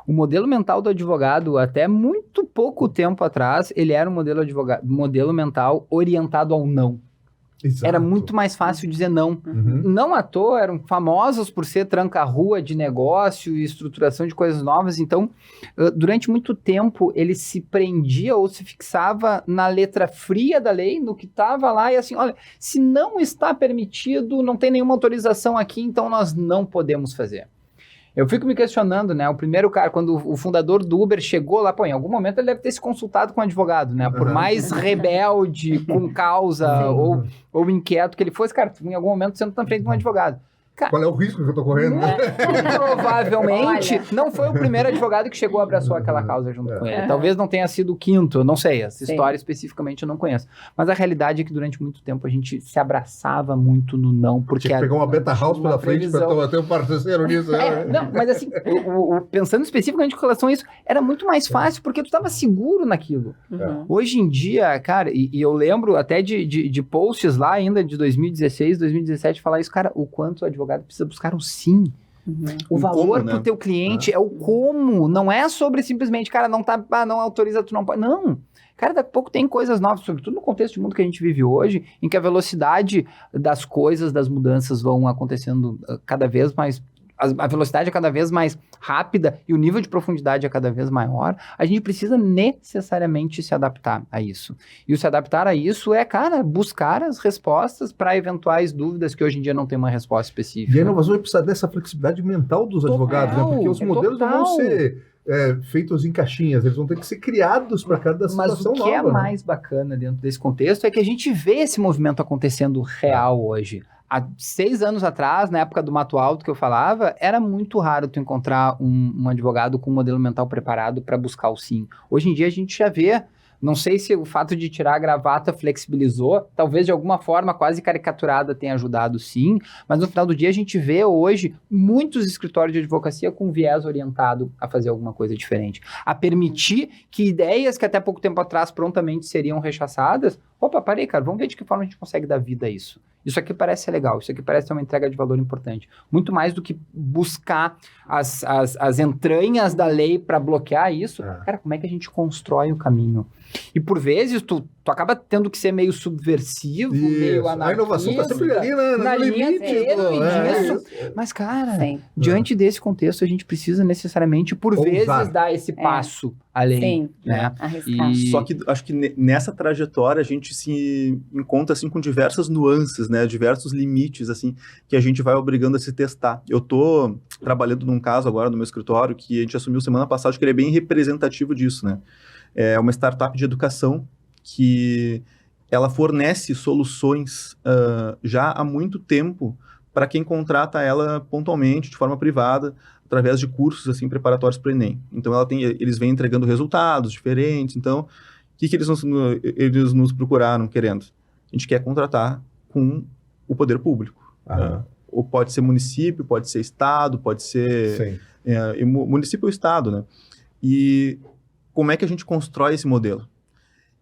O modelo mental do advogado, até muito pouco tempo atrás, ele era um modelo mental orientado ao não. Exato. Era muito mais fácil dizer não. Não à toa, eram famosos por ser tranca-rua de negócio e estruturação de coisas novas. Então, durante muito tempo, ele se prendia ou se fixava na letra fria da lei, no que estava lá, e assim, olha, se não está permitido, não tem nenhuma autorização aqui, então nós não podemos fazer. Eu fico me questionando, né, o primeiro cara, quando o fundador do Uber chegou lá, em algum momento ele deve ter se consultado com um advogado, né, por mais rebelde, com causa ou inquieto que ele fosse, cara, em algum momento você não está na frente de um advogado. Cara, qual é o risco que eu estou correndo? Provavelmente não foi o primeiro advogado que chegou e abraçou aquela causa junto com ele. Talvez não tenha sido o quinto, eu não sei. Essa história especificamente eu não conheço. Mas a realidade é que durante muito tempo a gente se abraçava muito no não. Porque tinha que pegar uma beta house pela frente para ter um parceiro nisso. Não, mas assim, pensando especificamente com relação a isso, era muito mais fácil porque tu estava seguro naquilo. Hoje em dia, cara, e eu lembro até de posts lá ainda de 2016, 2017, falar isso, cara, o quanto o advogado precisa buscar um sim. O valor como, pro né? teu cliente é o como, não é sobre simplesmente, cara, não autoriza, tu não pode. Não. Cara, daqui a pouco tem coisas novas, sobretudo no contexto de mundo que a gente vive hoje, em que a velocidade das coisas, das mudanças vão acontecendo cada vez mais, a velocidade é cada vez mais rápida e o nível de profundidade é cada vez maior, a gente precisa necessariamente se adaptar a isso. E o se adaptar a isso é, cara, buscar as respostas para eventuais dúvidas que hoje em dia não tem uma resposta específica. E a inovação vai precisar dessa flexibilidade mental dos advogados, né? Porque os modelos não vão ser feitos em caixinhas, eles vão ter que ser criados para cada situação nova. Mas o que é mais bacana dentro desse contexto é que a gente vê esse movimento acontecendo real hoje. Há 6 anos atrás, na época do Mato Alto que eu falava, era muito raro tu encontrar um advogado com um modelo mental preparado para buscar o sim. Hoje em dia a gente já vê, não sei se o fato de tirar a gravata flexibilizou, talvez de alguma forma quase caricaturada tenha ajudado sim, mas no final do dia a gente vê hoje muitos escritórios de advocacia com viés orientado a fazer alguma coisa diferente, a permitir que ideias que até pouco tempo atrás prontamente seriam rechaçadas, opa, parei, cara, vamos ver de que forma a gente consegue dar vida a isso. Isso aqui parece ser legal, isso aqui parece ter uma entrega de valor importante. Muito mais do que buscar as entranhas da lei para bloquear isso. Cara, como é que a gente constrói o caminho? E por vezes tu acaba tendo que ser meio subversivo, meio anarquista. A inovação está sempre ali, né? Na linha disso. Mas, cara, diante desse contexto, a gente precisa necessariamente, por vezes, dar esse passo além. Sim, né? Arriscar. Só que acho que nessa trajetória a gente se encontra assim com diversas nuances, né? Diversos limites assim que a gente vai obrigando a se testar. Eu tô trabalhando num caso agora no meu escritório que a gente assumiu semana passada, acho que ele é bem representativo disso, né? É uma startup de educação que ela fornece soluções já há muito tempo para quem contrata ela pontualmente, de forma privada, através de cursos assim preparatórios para o Enem. Então eles vêm entregando resultados diferentes. Então, o que eles nos procuraram querendo? A gente quer contratar com o poder público. Ou pode ser município, pode ser estado, pode ser município ou estado, né? E como é que a gente constrói esse modelo?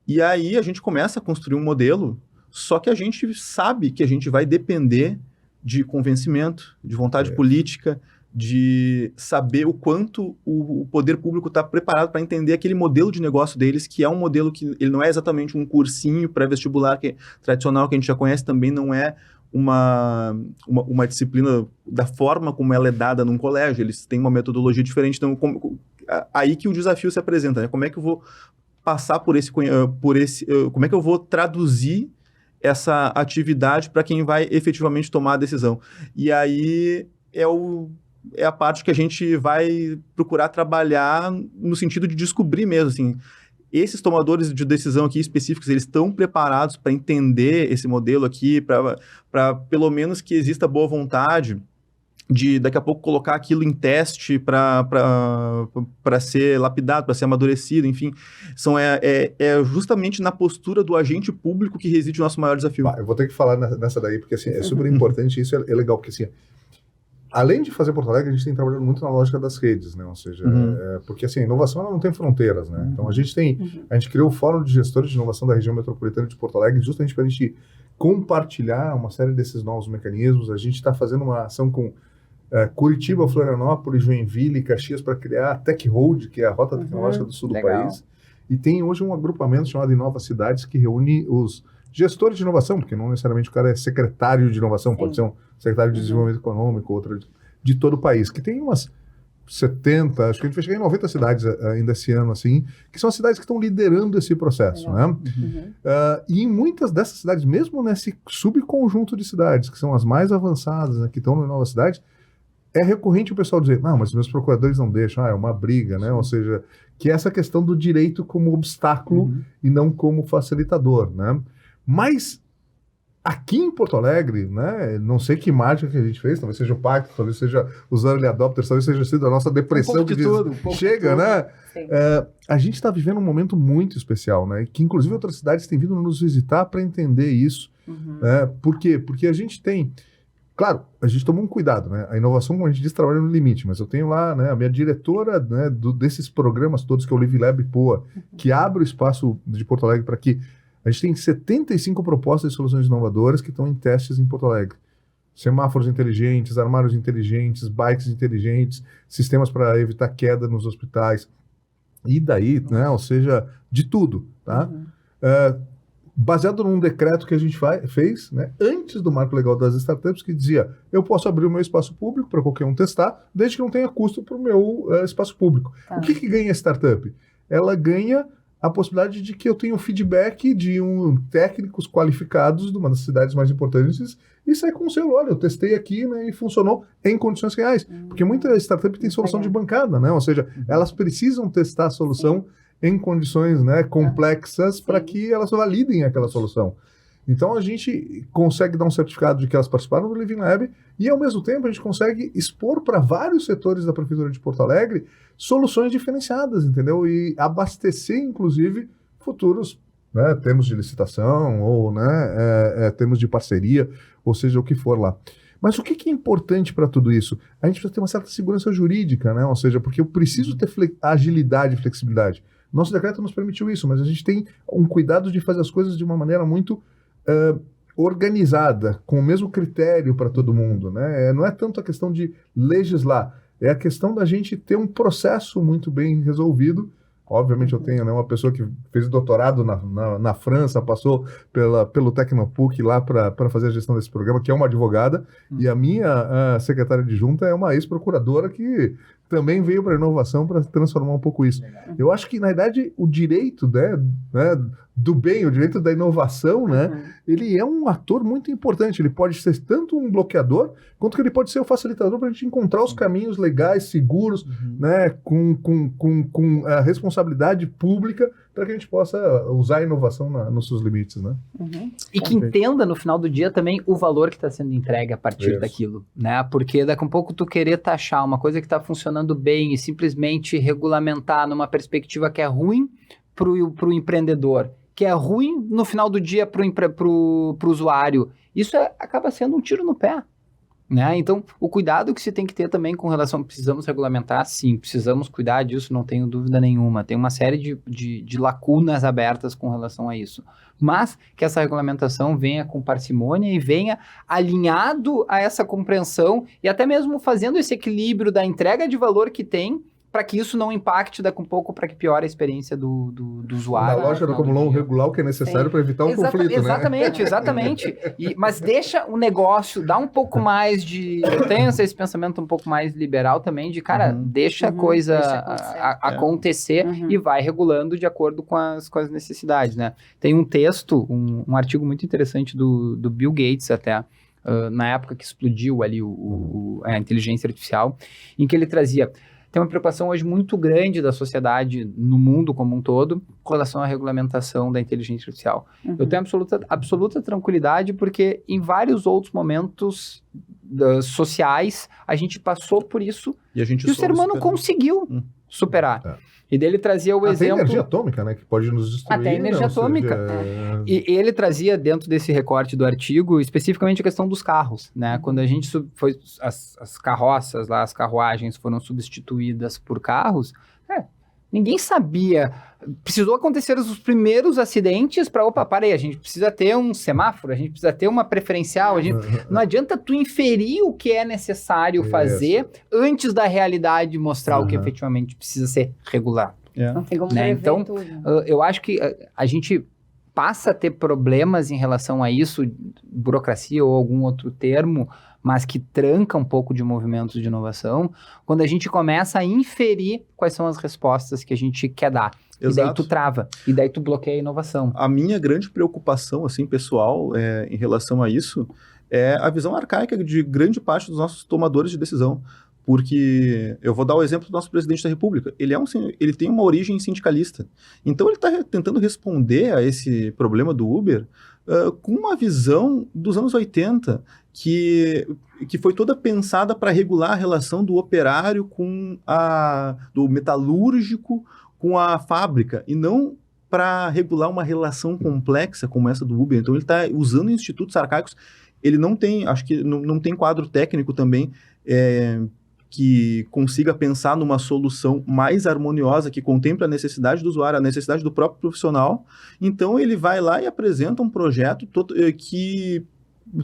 E aí a gente começa a construir um modelo, só que a gente sabe que a gente vai depender de convencimento, de vontade política, de saber o quanto o poder público está preparado para entender aquele modelo de negócio deles, que é um modelo que ele não é exatamente um cursinho pré-vestibular tradicional que a gente já conhece, também não é uma disciplina da forma como ela é dada num colégio, eles têm uma metodologia diferente, então aí que o desafio se apresenta, né? Como é que eu vou passar por esse como é que eu vou traduzir essa atividade para quem vai efetivamente tomar a decisão? E aí é a parte que a gente vai procurar trabalhar no sentido de descobrir mesmo, assim, esses tomadores de decisão aqui específicos, eles estão preparados para entender esse modelo aqui, para pelo menos que exista boa vontade de daqui a pouco colocar aquilo em teste para ser lapidado, para ser amadurecido, enfim. É justamente na postura do agente público que reside o nosso maior desafio. Eu vou ter que falar nessa daí, porque assim, é super importante, isso é legal, porque assim, além de fazer Porto Alegre, a gente tem trabalhado muito na lógica das redes, né? Ou seja, porque assim, a inovação ela não tem fronteiras, né? Então a gente criou o Fórum de Gestores de Inovação da Região Metropolitana de Porto Alegre, justamente para a gente compartilhar uma série desses novos mecanismos. A gente está fazendo uma ação com Curitiba, Florianópolis, Joinville e Caxias para criar a Tech Road, que é a rota tecnológica do sul do país. E tem hoje um agrupamento chamado Inova Cidades que reúne os gestores de inovação, porque não necessariamente o cara é secretário de inovação, pode ser um secretário de desenvolvimento econômico, outro de todo o país, que tem umas 70, acho que a gente vai chegar em 90 cidades ainda esse ano, assim, que são as cidades que estão liderando esse processo, né? E em muitas dessas cidades, mesmo nesse subconjunto de cidades, que são as mais avançadas, né, que estão no Inova Cidade, é recorrente o pessoal dizer, não, mas meus procuradores não deixam, é uma briga, né? Ou seja, que é essa questão do direito como obstáculo e não como facilitador, né? Mas aqui em Porto Alegre, né, não sei que mágica que a gente fez, talvez seja o pacto, talvez seja os early adopters, talvez seja sido a nossa depressão que chega, né? A gente está vivendo um momento muito especial, né? Que inclusive outras cidades têm vindo nos visitar para entender isso. Por quê? Porque a gente tem... Claro, a gente tomou um cuidado, né? A inovação, como a gente diz, trabalha no limite, mas eu tenho lá, né, a minha diretora, né, desses programas todos que é o Live Lab POA, que abre o espaço de Porto Alegre para que a gente tem 75 propostas de soluções inovadoras que estão em testes em Porto Alegre. semáforos inteligentes, armários inteligentes, bikes inteligentes, sistemas para evitar queda nos hospitais. E daí, né, ou seja, de tudo, tá? Baseado num decreto que a gente fez, né, antes do marco legal das startups, que dizia, eu posso abrir o meu espaço público para qualquer um testar, desde que não tenha custo para o meu espaço público. O que ganha a startup? Ela ganha a possibilidade de que eu tenha um feedback de técnicos qualificados de uma das cidades mais importantes e sair com o selo, olha, eu testei aqui, né, e funcionou em condições reais. Porque muita startup tem solução de bancada, né? Ou seja, elas precisam testar a solução em condições, né, complexas para que elas validem aquela solução. Então a gente consegue dar um certificado de que elas participaram do Living Lab e ao mesmo tempo a gente consegue expor para vários setores da Prefeitura de Porto Alegre soluções diferenciadas, entendeu? E abastecer, inclusive, futuros, né, termos de licitação ou, né, termos de parceria, ou seja, o que for lá. Mas o que é importante para tudo isso? A gente precisa ter uma certa segurança jurídica, né? Ou seja, porque eu preciso ter agilidade e flexibilidade. Nosso decreto nos permitiu isso, mas a gente tem um cuidado de fazer as coisas de uma maneira muito organizada, com o mesmo critério para todo mundo, né? Não é tanto a questão de legislar, é a questão da gente ter um processo muito bem resolvido. Obviamente eu tenho, né, uma pessoa que fez doutorado na França, passou pelo Tecnopuc lá para fazer a gestão desse programa, que é uma advogada, e a minha secretária adjunta é uma ex-procuradora que também veio para a inovação para transformar um pouco isso. Eu acho que, na verdade, o direito, né, do bem, o direito da inovação, né, ele é um ator muito importante. Ele pode ser tanto um bloqueador, quanto que ele pode ser o facilitador para a gente encontrar os caminhos legais, seguros, né, com a responsabilidade pública para que a gente possa usar a inovação nos seus limites, né? E que entenda no final do dia também o valor que está sendo entregue a partir daquilo, né? Porque daqui a um pouco tu querer taxar uma coisa que está funcionando bem e simplesmente regulamentar numa perspectiva que é ruim pro empreendedor, que é ruim no final do dia pro usuário, isso acaba sendo um tiro no pé. Né? Então, o cuidado que se tem que ter também com relação... Precisamos regulamentar? Sim, precisamos cuidar disso, não tenho dúvida nenhuma. Tem uma série de lacunas abertas com relação a isso. Mas que essa regulamentação venha com parcimônia e venha alinhado a essa compreensão e até mesmo fazendo esse equilíbrio da entrega de valor que tem, para que isso não impacte daqui a um pouco, para que piore a experiência do usuário. Na loja do Comulon regular o que é necessário para evitar um conflito, exatamente, né? Exatamente. Mas deixa o negócio, dá um pouco mais de... Eu tenho esse pensamento um pouco mais liberal também, de, cara, deixa a coisa acontecer e vai regulando de acordo com as necessidades, né? Tem um texto, um artigo muito interessante do Bill Gates até, na época que explodiu ali a inteligência artificial, em que ele trazia... Tem uma preocupação hoje muito grande da sociedade no mundo como um todo com relação à regulamentação da inteligência artificial. Eu tenho absoluta tranquilidade porque em vários outros momentos sociais a gente passou por isso e o ser humano conseguiu superar. E dele trazia o exemplo... Até energia atômica, né? Que pode nos destruir. Até energia atômica. E ele trazia dentro desse recorte do artigo, especificamente a questão dos carros, né? Quando a gente as carroças lá, as carruagens foram substituídas por carros, ninguém sabia. Precisou acontecer os primeiros acidentes para, a gente precisa ter um semáforo, a gente precisa ter uma preferencial, não adianta tu inferir o que é necessário fazer antes da realidade mostrar o que efetivamente precisa ser regulado. Não tem como Então, tudo. Eu acho que a gente passa a ter problemas em relação a isso, burocracia ou algum outro termo, mas que tranca um pouco de movimentos de inovação, quando a gente começa a inferir quais são as respostas que a gente quer dar. Exato. E daí tu trava, e daí tu bloqueia a inovação. A minha grande preocupação, assim, pessoal, em relação a isso, é a visão arcaica de grande parte dos nossos tomadores de decisão. Porque eu vou dar o exemplo do nosso presidente da República. Ele tem uma origem sindicalista. Então, ele está tentando responder a esse problema do Uber com uma visão dos anos 80, que foi toda pensada para regular a relação do operário do metalúrgico com a fábrica, e não para regular uma relação complexa como essa do Uber. Então, ele está usando institutos arcaicos. Ele não tem, acho que não tem quadro técnico também que consiga pensar numa solução mais harmoniosa, que contemple a necessidade do usuário, a necessidade do próprio profissional. Então, ele vai lá e apresenta um projeto que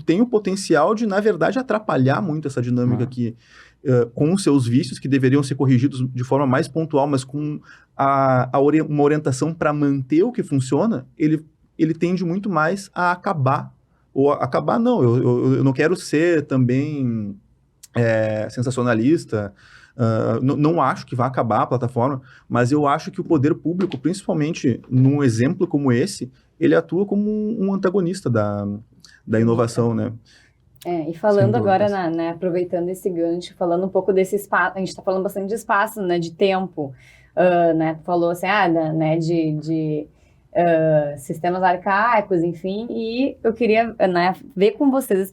tem o potencial de, na verdade, atrapalhar muito essa dinâmica que, com seus vícios, que deveriam ser corrigidos de forma mais pontual, mas com uma orientação para manter o que funciona, ele tende muito mais a acabar. Ou acabar, não, eu não quero ser também sensacionalista, não acho que vai acabar a plataforma, mas eu acho que o poder público, principalmente num exemplo como esse, ele atua como um antagonista da inovação, né? E falando agora, aproveitando esse gancho, falando um pouco desse espaço, a gente está falando bastante de espaço, né, de tempo, né, falou assim, de sistemas arcaicos, enfim, e eu queria, né, ver com vocês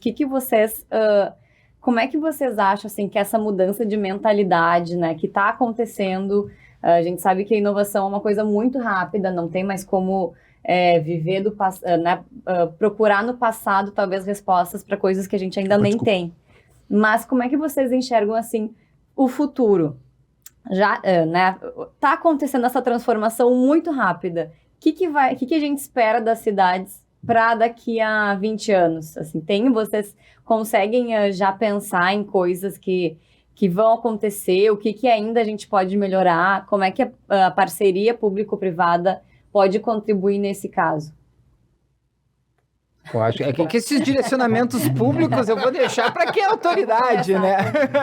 como é que vocês acham, assim, que essa mudança de mentalidade, né, que está acontecendo, a gente sabe que a inovação é uma coisa muito rápida, não tem mais como viver do passado, né, procurar no passado, talvez, respostas para coisas que a gente ainda nem tem. Mas como é que vocês enxergam, assim, o futuro? Já, né, tá acontecendo essa transformação muito rápida. O que a gente espera das cidades para daqui a 20 anos? Assim, vocês conseguem já pensar em coisas que vão acontecer? O que ainda a gente pode melhorar? Como é que a parceria público-privada pode contribuir nesse caso? Eu acho que esses direcionamentos públicos eu vou deixar para quem é autoridade, né?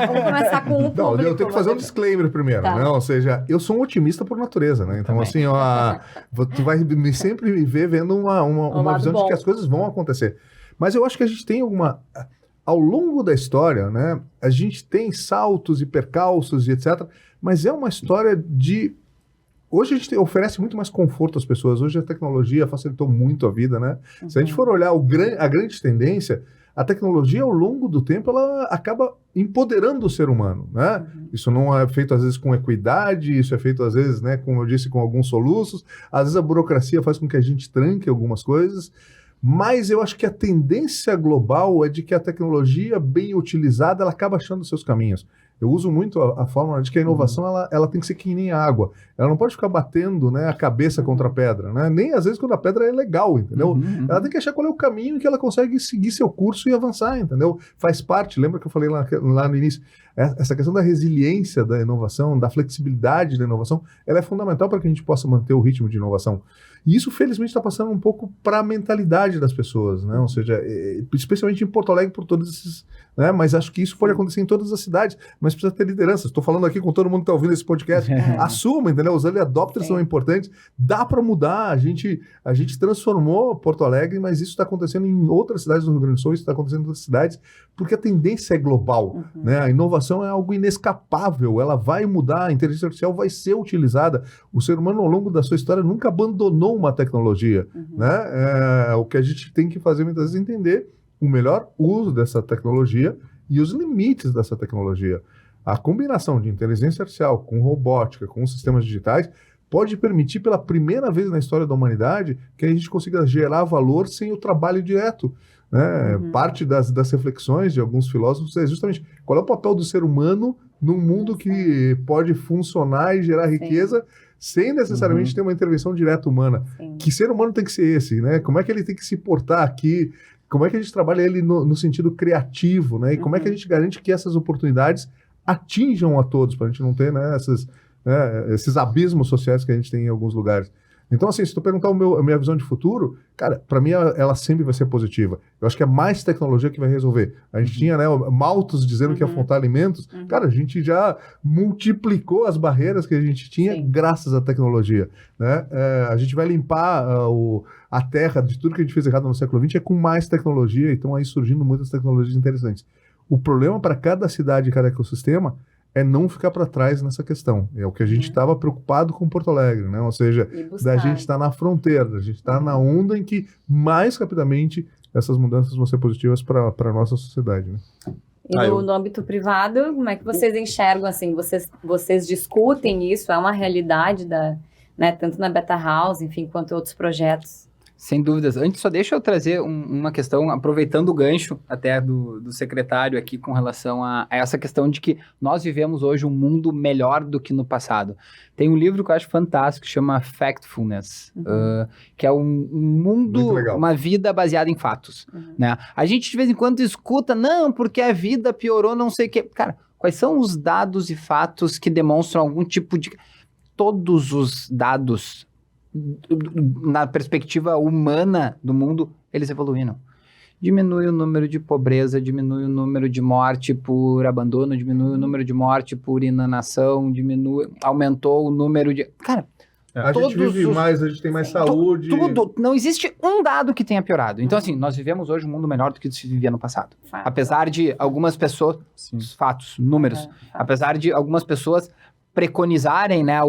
Vamos começar com o público. Não, eu tenho que fazer um disclaimer primeiro, né? Ou seja, eu sou um otimista por natureza, né? Então, assim, tu vai sempre me ver vendo uma visão de que as coisas vão acontecer. Mas eu acho que a gente tem ao longo da história, né? A gente tem saltos e percalços e etc. Mas é uma história de... Hoje a gente oferece muito mais conforto às pessoas. Hoje a tecnologia facilitou muito a vida, né? Se a gente for olhar a grande tendência, a tecnologia ao longo do tempo ela acaba empoderando o ser humano, né? Isso não é feito às vezes com equidade, isso é feito às vezes, né, como eu disse, com alguns soluços. Às vezes a burocracia faz com que a gente tranque algumas coisas. Mas eu acho que a tendência global é de que a tecnologia bem utilizada ela acaba achando seus caminhos. Eu uso muito a fórmula de que a inovação ela tem que ser que nem água. Ela não pode ficar batendo, né, a cabeça contra a pedra, né? Nem às vezes quando a pedra é legal, entendeu? Ela tem que achar qual é o caminho em que ela consegue seguir seu curso e avançar, entendeu? Faz parte, lembra que eu falei lá no início, essa questão da resiliência da inovação, da flexibilidade da inovação, ela é fundamental para que a gente possa manter o ritmo de inovação. E isso, felizmente, está passando um pouco para a mentalidade das pessoas, né? Ou seja, especialmente em Porto Alegre, por todos esses... Né? Mas acho que isso pode acontecer em todas as cidades, mas precisa ter liderança. Estou falando aqui com todo mundo que está ouvindo esse podcast. Assuma, entendeu? Os early adopters são importantes. Dá para mudar. A gente transformou Porto Alegre, mas isso está acontecendo em outras cidades do Rio Grande do Sul, isso está acontecendo em outras cidades, porque a tendência é global. Né? A inovação é algo inescapável. Ela vai mudar, a inteligência artificial vai ser utilizada. O ser humano, ao longo da sua história, nunca abandonou uma tecnologia. Né? O que a gente tem que fazer, muitas vezes, é entender o melhor uso dessa tecnologia e os limites dessa tecnologia. A combinação de inteligência artificial com robótica, com sistemas digitais, pode permitir, pela primeira vez na história da humanidade, que a gente consiga gerar valor sem o trabalho direto. Né? Parte das reflexões de alguns filósofos é justamente qual é o papel do ser humano num mundo que pode funcionar e gerar riqueza sem necessariamente ter uma intervenção direta humana. Que ser humano tem que ser esse? Né? Como é que ele tem que se portar aqui? Como é que a gente trabalha ele no sentido criativo? Né? E como é que a gente garante que essas oportunidades atinjam a todos, para a gente não ter, né, esses abismos sociais que a gente tem em alguns lugares. Então, assim, se tu perguntar a minha visão de futuro, cara, para mim ela sempre vai ser positiva. Eu acho que é mais tecnologia que vai resolver. A gente tinha, né, Malthus dizendo que ia faltar alimentos. Cara, a gente já multiplicou as barreiras que a gente tinha graças à tecnologia. Né? A gente vai limpar a terra de tudo que a gente fez errado no século XX com mais tecnologia, e estão aí surgindo muitas tecnologias interessantes. O problema para cada cidade e cada ecossistema é não ficar para trás nessa questão. É o que a gente estava preocupado com Porto Alegre, né? Ou seja, da gente estar na fronteira, da gente estar na onda em que mais rapidamente essas mudanças vão ser positivas para a nossa sociedade. Né? E no âmbito privado, como é que vocês enxergam, assim, vocês discutem isso? É uma realidade, né, tanto na Beta House, enfim, quanto outros projetos? Sem dúvidas. Antes, só deixa eu trazer uma questão, aproveitando o gancho até do secretário aqui com relação a essa questão de que nós vivemos hoje um mundo melhor do que no passado. Tem um livro que eu acho fantástico, que chama Factfulness, que é um mundo, uma vida baseada em fatos. Né? A gente de vez em quando escuta, não, porque a vida piorou, não sei o quê. Cara, quais são os dados e fatos que demonstram algum tipo de... Todos os dados na perspectiva humana do mundo, eles evoluíram. Diminui o número de pobreza, diminui o número de morte por abandono, diminui o número de morte por inanação, aumentou o número de... Cara, a gente vive mais, a gente tem mais saúde. Tudo. Não existe um dado que tenha piorado. Então, assim, nós vivemos hoje um mundo melhor do que se vivia no passado. Apesar de algumas pessoas... Fatos, números. Apesar de algumas pessoas preconizarem, né,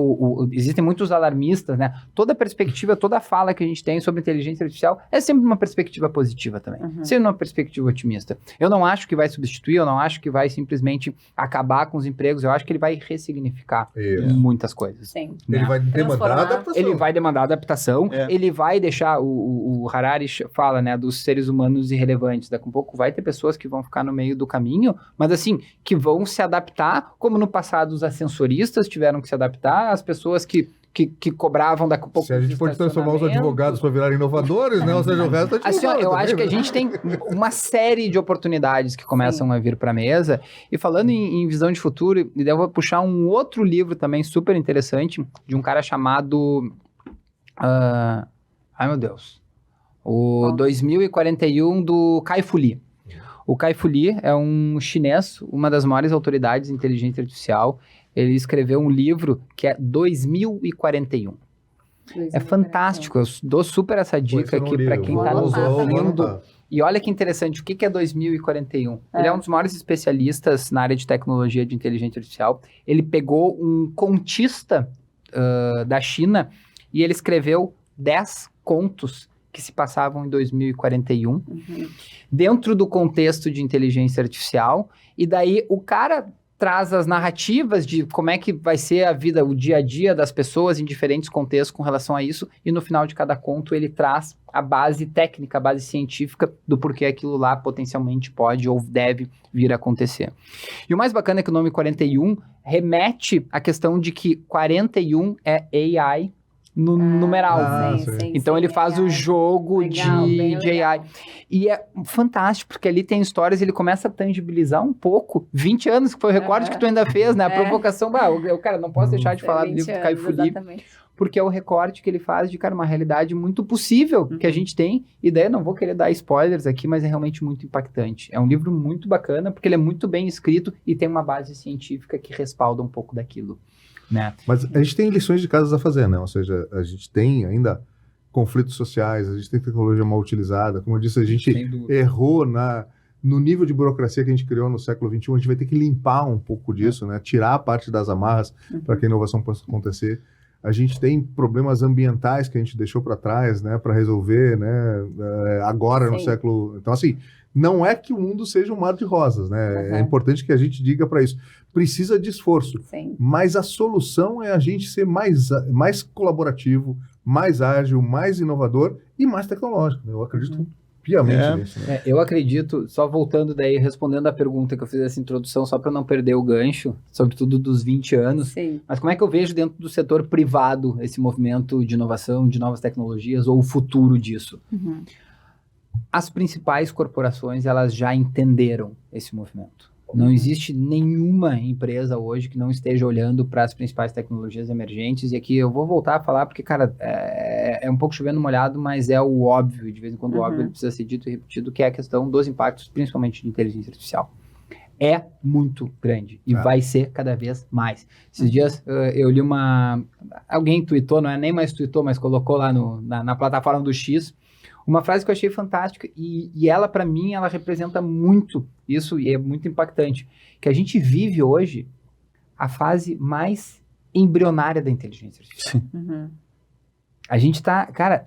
existem muitos alarmistas, né, toda perspectiva, toda fala que a gente tem sobre inteligência artificial é sempre uma perspectiva positiva também, sempre uma perspectiva otimista. Eu não acho que vai substituir, eu não acho que vai simplesmente acabar com os empregos, eu acho que ele vai ressignificar muitas coisas. Sim. Né? Ele vai demandar adaptação. Ele vai demandar adaptação, ele vai deixar, o Harari fala, né, dos seres humanos irrelevantes, daqui a pouco vai ter pessoas que vão ficar no meio do caminho, mas assim, que vão se adaptar, como no passado os ascensoristas tiveram que se adaptar, as pessoas que cobravam daqui a pouco. Se a gente pode transformar os advogados para virar inovadores, né? Ou seja, o resto é assim, eu acho que a gente tem uma série de oportunidades que começam a vir para a mesa. E falando em visão de futuro, eu vou puxar um outro livro também super interessante, de um cara chamado... ai, meu Deus. O 2041 do Kai-Fu Lee. O Kai-Fu Lee é um chinês, uma das maiores autoridades em inteligência artificial. Ele escreveu um livro que é 2041. É fantástico, eu dou super essa dica aqui para quem está nos ouvindo. E olha que interessante, o que é 2041? Ele é um dos maiores especialistas na área de tecnologia de inteligência artificial. Ele pegou um contista da China e ele escreveu 10 contos que se passavam em 2041, dentro do contexto de inteligência artificial. E daí o cara traz as narrativas de como é que vai ser a vida, o dia a dia das pessoas em diferentes contextos com relação a isso, e no final de cada conto ele traz a base técnica, a base científica do porquê aquilo lá potencialmente pode ou deve vir a acontecer. E o mais bacana é que o nome 41 remete à questão de que 41 é AI no numeral. Então ele faz o jogo de AI. E é fantástico, porque ali tem histórias, ele começa a tangibilizar um pouco. 20 anos, que foi o recorde que tu ainda fez, né? A provocação, cara, não posso deixar de falar do livro do Kai-Fu Lee, porque é o recorte que ele faz de, cara, uma realidade muito possível que a gente tem. E daí eu não vou querer dar spoilers aqui, mas é realmente muito impactante. É um livro muito bacana, porque ele é muito bem escrito e tem uma base científica que respalda um pouco daquilo. Né? Mas a gente tem lições de casa a fazer, né? Ou seja, a gente tem ainda conflitos sociais, a gente tem tecnologia mal utilizada. Como eu disse, a gente errou no nível de burocracia que a gente criou no século XXI. A gente vai ter que limpar um pouco disso, né? Tirar a parte das amarras para que a inovação possa acontecer. A gente tem problemas ambientais que a gente deixou para trás, né? Para resolver, né? Agora no século... Então, assim, não é que o mundo seja um mar de rosas, né? É importante que a gente diga para isso. Precisa de esforço, mas a solução é a gente ser mais colaborativo, mais ágil, mais inovador e mais tecnológico. Eu acredito piamente nisso. Né? Eu acredito, só voltando daí, respondendo a pergunta que eu fiz essa introdução, só para não perder o gancho, sobretudo dos 20 anos, mas como é que eu vejo dentro do setor privado esse movimento de inovação, de novas tecnologias ou o futuro disso? As principais corporações, elas já entenderam esse movimento. Não existe nenhuma empresa hoje que não esteja olhando para as principais tecnologias emergentes. E aqui eu vou voltar a falar porque, cara, é um pouco chovendo molhado, mas é o óbvio. E de vez em quando o óbvio ele precisa ser dito e repetido, que é a questão dos impactos, principalmente de inteligência artificial. É muito grande e vai ser cada vez mais. Esses dias eu li alguém tweetou, não é nem mais tweetou, mas colocou lá na plataforma do X, uma frase que eu achei fantástica e ela, para mim, ela representa muito isso e é muito impactante. Que a gente vive hoje a fase mais embrionária da inteligência artificial. A gente tá... Cara,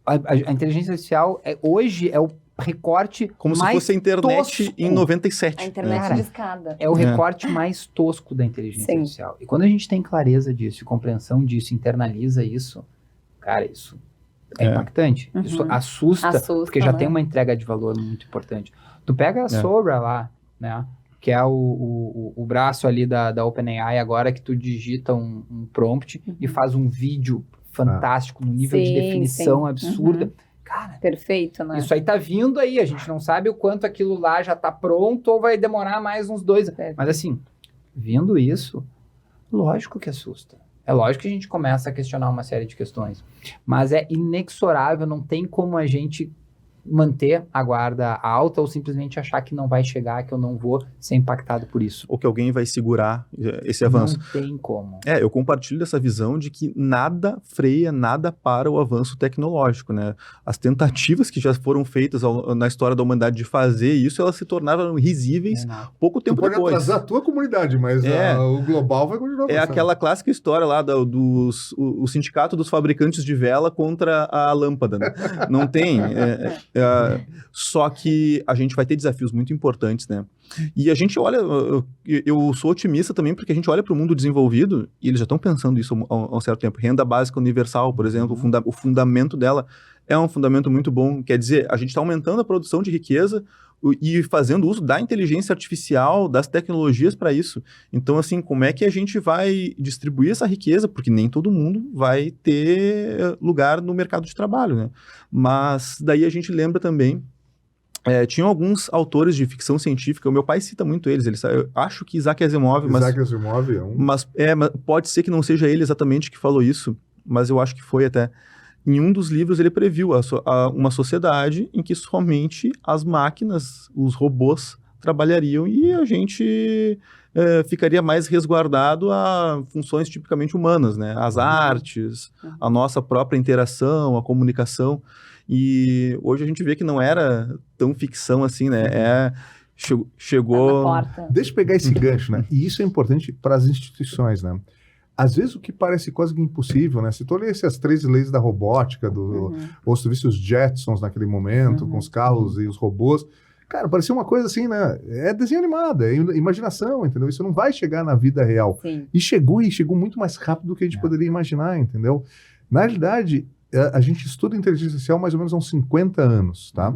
a inteligência artificial hoje é o recorte como mais se fosse a internet tosco. em 97. A internet de escada. É o recorte mais tosco da inteligência artificial. E quando a gente tem clareza disso, compreensão disso, internaliza isso, cara, isso é impactante. Uhum. Isso assusta, porque já né? tem uma entrega de valor muito importante. Tu pega a Sora lá, né? Que é o braço ali da OpenAI agora, que tu digita um prompt e faz um vídeo fantástico, no nível de definição absurda. Uhum. Cara, Perfeito, né? isso aí tá vindo aí, a gente não sabe o quanto aquilo lá já tá pronto ou vai demorar mais uns 2 anos. Mas assim, vindo isso, lógico que assusta. É lógico que a gente começa a questionar uma série de questões. Mas é inexorável, não tem como a gente manter a guarda alta ou simplesmente achar que não vai chegar, que eu não vou ser impactado por isso. Ou que alguém vai segurar esse avanço. Não tem como. Eu compartilho dessa visão de que nada freia, nada para o avanço tecnológico, né? As tentativas que já foram feitas na história da humanidade de fazer isso, elas se tornaram risíveis pouco tempo tu pode depois. atrasar a tua comunidade, mas o global vai continuar avançando. Aquela clássica história lá o sindicato dos fabricantes de vela contra a lâmpada, né? Não tem... só que a gente vai ter desafios muito importantes, né? E a gente olha, eu sou otimista também porque a gente olha para o mundo desenvolvido e eles já estão pensando isso há um certo tempo. Renda básica universal, por exemplo, o fundamento dela é um fundamento muito bom. Quer dizer, a gente está aumentando a produção de riqueza e fazendo uso da inteligência artificial, das tecnologias para isso. Então, assim, como é que a gente vai distribuir essa riqueza? Porque nem todo mundo vai ter lugar no mercado de trabalho, né? Mas daí a gente lembra também, tinham alguns autores de ficção científica, o meu pai cita muito eles, eu acho que Isaac Asimov, Asimov é um... mas pode ser que não seja ele exatamente que falou isso, mas eu acho que foi até... Em um dos livros ele previu uma sociedade em que somente as máquinas, os robôs, trabalhariam e a gente ficaria mais resguardado a funções tipicamente humanas, né? As artes, a nossa própria interação, a comunicação. E hoje a gente vê que não era tão ficção assim, né? Chegou... Deixa eu pegar esse gancho, né? E isso é importante para as instituições, né? Às vezes o que parece quase que impossível, né? Se tu olhasse as 3 leis da robótica, ou se tu visse os Jetsons naquele momento, com os carros e os robôs, cara, parecia uma coisa assim, né? É desenho animado, é imaginação, entendeu? Isso não vai chegar na vida real. Sim. E chegou muito mais rápido do que a gente poderia imaginar, entendeu? Na realidade, a gente estuda inteligência artificial mais ou menos há uns 50 anos, tá?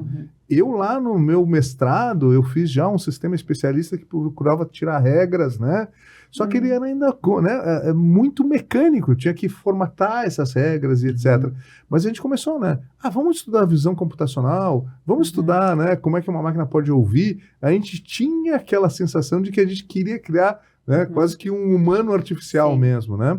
Eu lá no meu mestrado, eu fiz já um sistema especialista que procurava tirar regras, né? Só que ele era ainda, né, muito mecânico, tinha que formatar essas regras e etc. Mas a gente começou, né? Vamos estudar a visão computacional, vamos estudar, né, como é que uma máquina pode ouvir. A gente tinha aquela sensação de que a gente queria criar, né, quase que um humano artificial mesmo, né?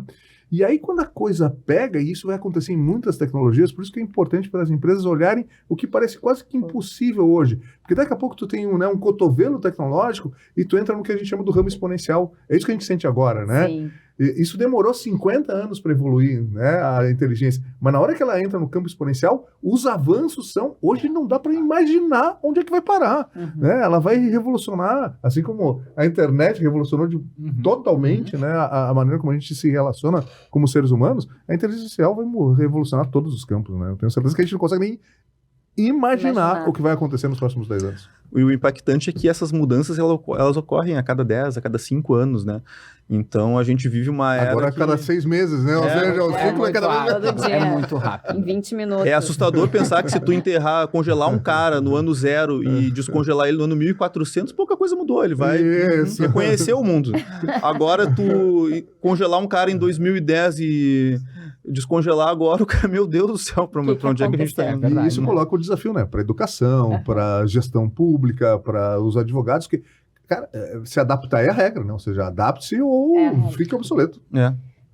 E aí, quando a coisa pega, e isso vai acontecer em muitas tecnologias, por isso que é importante para as empresas olharem o que parece quase que impossível hoje. Porque daqui a pouco tu tem um cotovelo tecnológico e tu entra no que a gente chama do ramo exponencial. É isso que a gente sente agora, né? Sim. Isso demorou 50 anos para evoluir, né, a inteligência. Mas na hora que ela entra no campo exponencial, os avanços hoje não dá para imaginar onde é que vai parar. Né? Ela vai revolucionar, assim como a internet revolucionou totalmente, né, a maneira como a gente se relaciona como seres humanos, a inteligência artificial vai revolucionar todos os campos. Né? Eu tenho certeza que a gente não consegue nem imaginar o que vai acontecer nos próximos 10 anos. E o impactante é que essas mudanças elas ocorrem a cada 10, a cada 5 anos, né? Então a gente vive uma era. Agora a cada 6 meses, né? Ou seja, o ciclo é cada vez. Todo dia. É muito rápido. Em 20 minutos. É assustador pensar que se tu congelar um cara no ano 0 e descongelar ele no ano 1400, pouca coisa mudou. Ele vai reconhecer o mundo. Agora tu congelar um cara em 2010 e descongelar agora, o cara, meu Deus do céu, pra onde é que a gente tá indo? E isso coloca o desafio, né? Para educação, para gestão pública, para os advogados, que, cara, se adaptar é a regra, né? Ou seja, adapte-se ou fique obsoleto.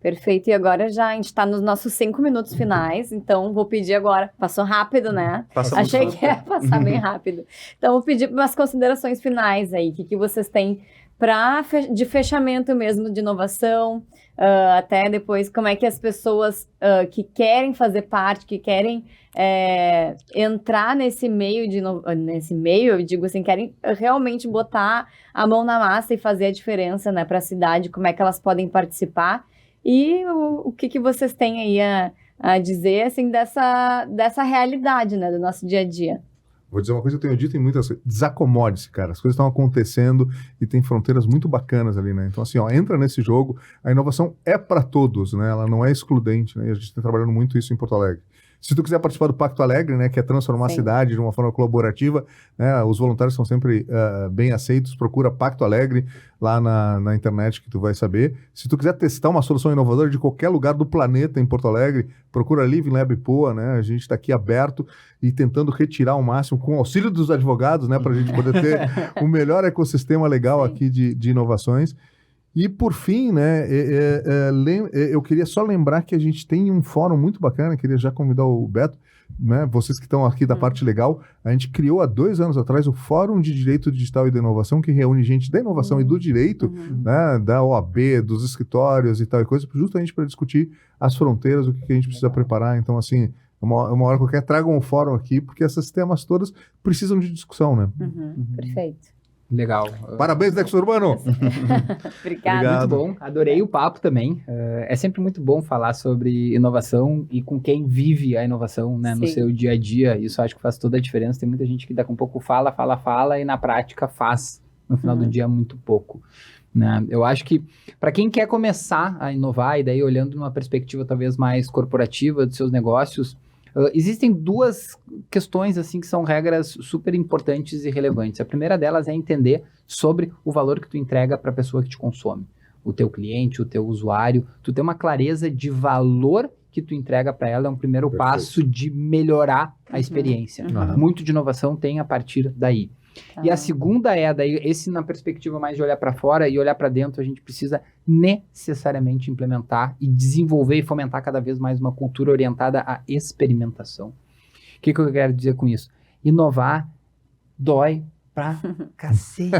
Perfeito. E agora a gente está nos nossos 5 minutos finais, então vou pedir agora. Passou rápido, né? Achei que ia passar bem rápido. Então vou pedir umas considerações finais aí. O que vocês têm de fechamento mesmo de inovação? Até depois, como é que as pessoas que querem fazer parte, que querem entrar nesse meio, eu digo assim, querem realmente botar a mão na massa e fazer a diferença, né, para a cidade, como é que elas podem participar e o que vocês têm aí a dizer, assim, dessa realidade, né, do nosso dia a dia. Vou dizer uma coisa que eu tenho dito em muitas coisas. Desacomode-se, cara. As coisas estão acontecendo e tem fronteiras muito bacanas ali, né? Então, assim, entra nesse jogo. A inovação é para todos, né? Ela não é excludente, né? E a gente está trabalhando muito isso em Porto Alegre. Se tu quiser participar do Pacto Alegre, né, que é transformar a cidade de uma forma colaborativa, né, os voluntários são sempre bem aceitos, procura Pacto Alegre lá na internet que tu vai saber. Se tu quiser testar uma solução inovadora de qualquer lugar do planeta em Porto Alegre, procura Living Lab Poa, né, a gente está aqui aberto e tentando retirar ao máximo, com o auxílio dos advogados, né, para a gente poder ter o melhor ecossistema legal aqui de inovações. E, por fim, né, eu queria só lembrar que a gente tem um fórum muito bacana, queria já convidar o Beto, né, vocês que estão aqui da parte legal, a gente criou há 2 anos atrás o Fórum de Direito Digital e da Inovação, que reúne gente da inovação e do direito, né, da OAB, dos escritórios e tal e coisa, justamente para discutir as fronteiras, o que a gente precisa preparar. Então, assim, uma hora qualquer, tragam um fórum aqui, porque esses temas todos precisam de discussão, né? Perfeito. Legal. Parabéns, Nexo Urbano! Obrigada. Muito bom, adorei o papo também. É sempre muito bom falar sobre inovação e com quem vive a inovação, né, no seu dia a dia. Isso acho que faz toda a diferença. Tem muita gente que daqui a um pouco fala e na prática faz, no final do dia, muito pouco. Né? Eu acho que para quem quer começar a inovar, e daí olhando numa perspectiva talvez mais corporativa dos seus negócios, existem 2 questões assim que são regras super importantes e relevantes. A primeira delas é entender sobre o valor que tu entrega para a pessoa que te consome. O teu cliente, o teu usuário. Tu ter uma clareza de valor que tu entrega para ela é um primeiro passo de melhorar a experiência. Muito de inovação tem a partir daí. E a segunda daí, esse na perspectiva mais de olhar para fora e olhar para dentro, a gente precisa necessariamente implementar e desenvolver e fomentar cada vez mais uma cultura orientada à experimentação. O que eu quero dizer com isso? Inovar dói pra cacete,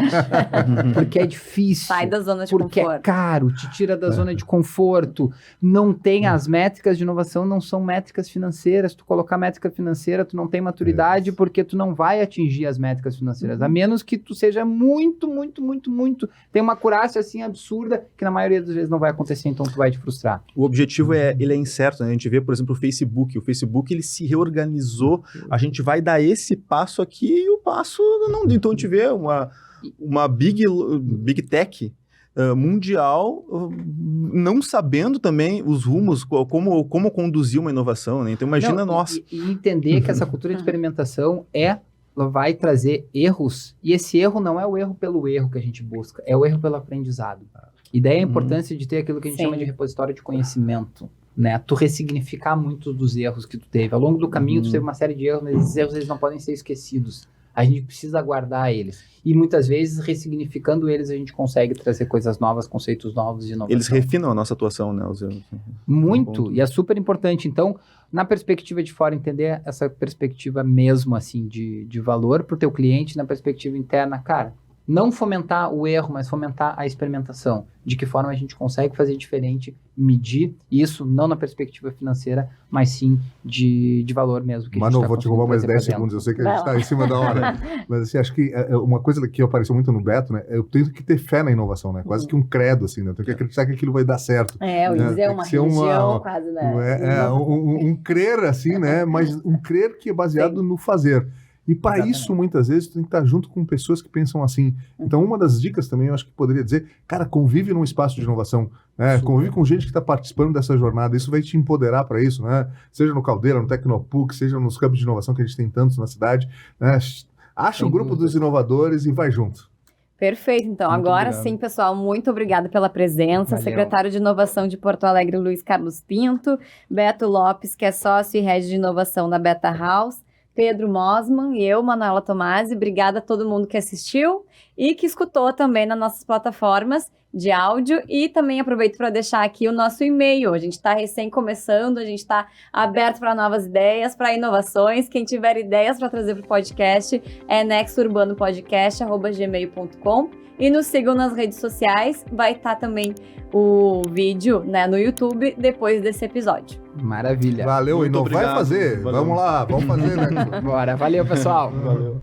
porque é difícil, Sai da zona de porque conforto. é caro, te tira da zona de conforto, não tem as métricas de inovação, não são métricas financeiras, tu colocar métrica financeira, tu não tem maturidade, porque tu não vai atingir as métricas financeiras, a menos que tu seja muito, tem uma acurácia assim absurda, que na maioria das vezes não vai acontecer, então tu vai te frustrar. O objetivo ele é incerto, né? A gente vê, por exemplo, o Facebook ele se reorganizou, a gente vai dar esse passo aqui e o passo não. Então a gente vê uma big tech mundial não sabendo também os rumos, como conduzir uma inovação, né? Então imagina nós. E entender que essa cultura de experimentação vai trazer erros, e esse erro não é o erro pelo erro que a gente busca, é o erro pelo aprendizado. E daí a importância de ter aquilo que a gente chama de repositório de conhecimento. Né? Tu ressignificar muitos dos erros que tu teve. Ao longo do caminho tu teve uma série de erros, mas esses erros eles não podem ser esquecidos. A gente precisa guardar eles. E muitas vezes, ressignificando eles, a gente consegue trazer coisas novas, conceitos novos de inovação. Eles refinam a nossa atuação, né? Muito, e é super importante. Então, na perspectiva de fora, entender essa perspectiva mesmo, assim, de valor para o teu cliente, na perspectiva interna, cara, não fomentar o erro, mas fomentar a experimentação. De que forma a gente consegue fazer diferente, medir isso, não na perspectiva financeira, mas sim de valor mesmo. Que Manu, vou te roubar mais 10 segundos, eu sei que a gente está em cima da hora. Mas assim, acho que uma coisa que apareceu muito no Beto, né? Eu tenho que ter fé na inovação, né? Quase que um credo, assim, né? Eu tenho que acreditar que aquilo vai dar certo. Eu ia dizer uma religião quase, né? Um crer, assim, né? Mas um crer que é baseado no fazer. E para isso, muitas vezes, tu tem que estar junto com pessoas que pensam assim. Então, uma das dicas também, eu acho que poderia dizer, cara, convive num espaço de inovação, né? Convive com gente que está participando dessa jornada. Isso vai te empoderar para isso, né? Seja no Caldeira, no Tecnopuc, seja nos campos de inovação que a gente tem tantos na cidade, né? Acha o grupo dos inovadores e vai junto. Perfeito, então. Muito Agora obrigado. Sim, pessoal, muito obrigada pela presença. Valeu. Secretário de Inovação de Porto Alegre, Luiz Carlos Pinto. Beto Lopes, que é sócio e head de inovação da Beta House. Pedro Mosman e eu, Manuela Tomasi. Obrigada a todo mundo que assistiu e que escutou também nas nossas plataformas de áudio. E também aproveito para deixar aqui o nosso e-mail. A gente está recém começando, a gente está aberto para novas ideias, para inovações. Quem tiver ideias para trazer para o podcast é nexourbanopodcast@gmail.com. E nos sigam nas redes sociais. Vai estar também o vídeo, né, no YouTube depois desse episódio. Maravilha. Valeu, Muito e não vai obrigado. fazer. Valeu. Vamos lá, vamos fazer, né? Bora, valeu, pessoal. Valeu.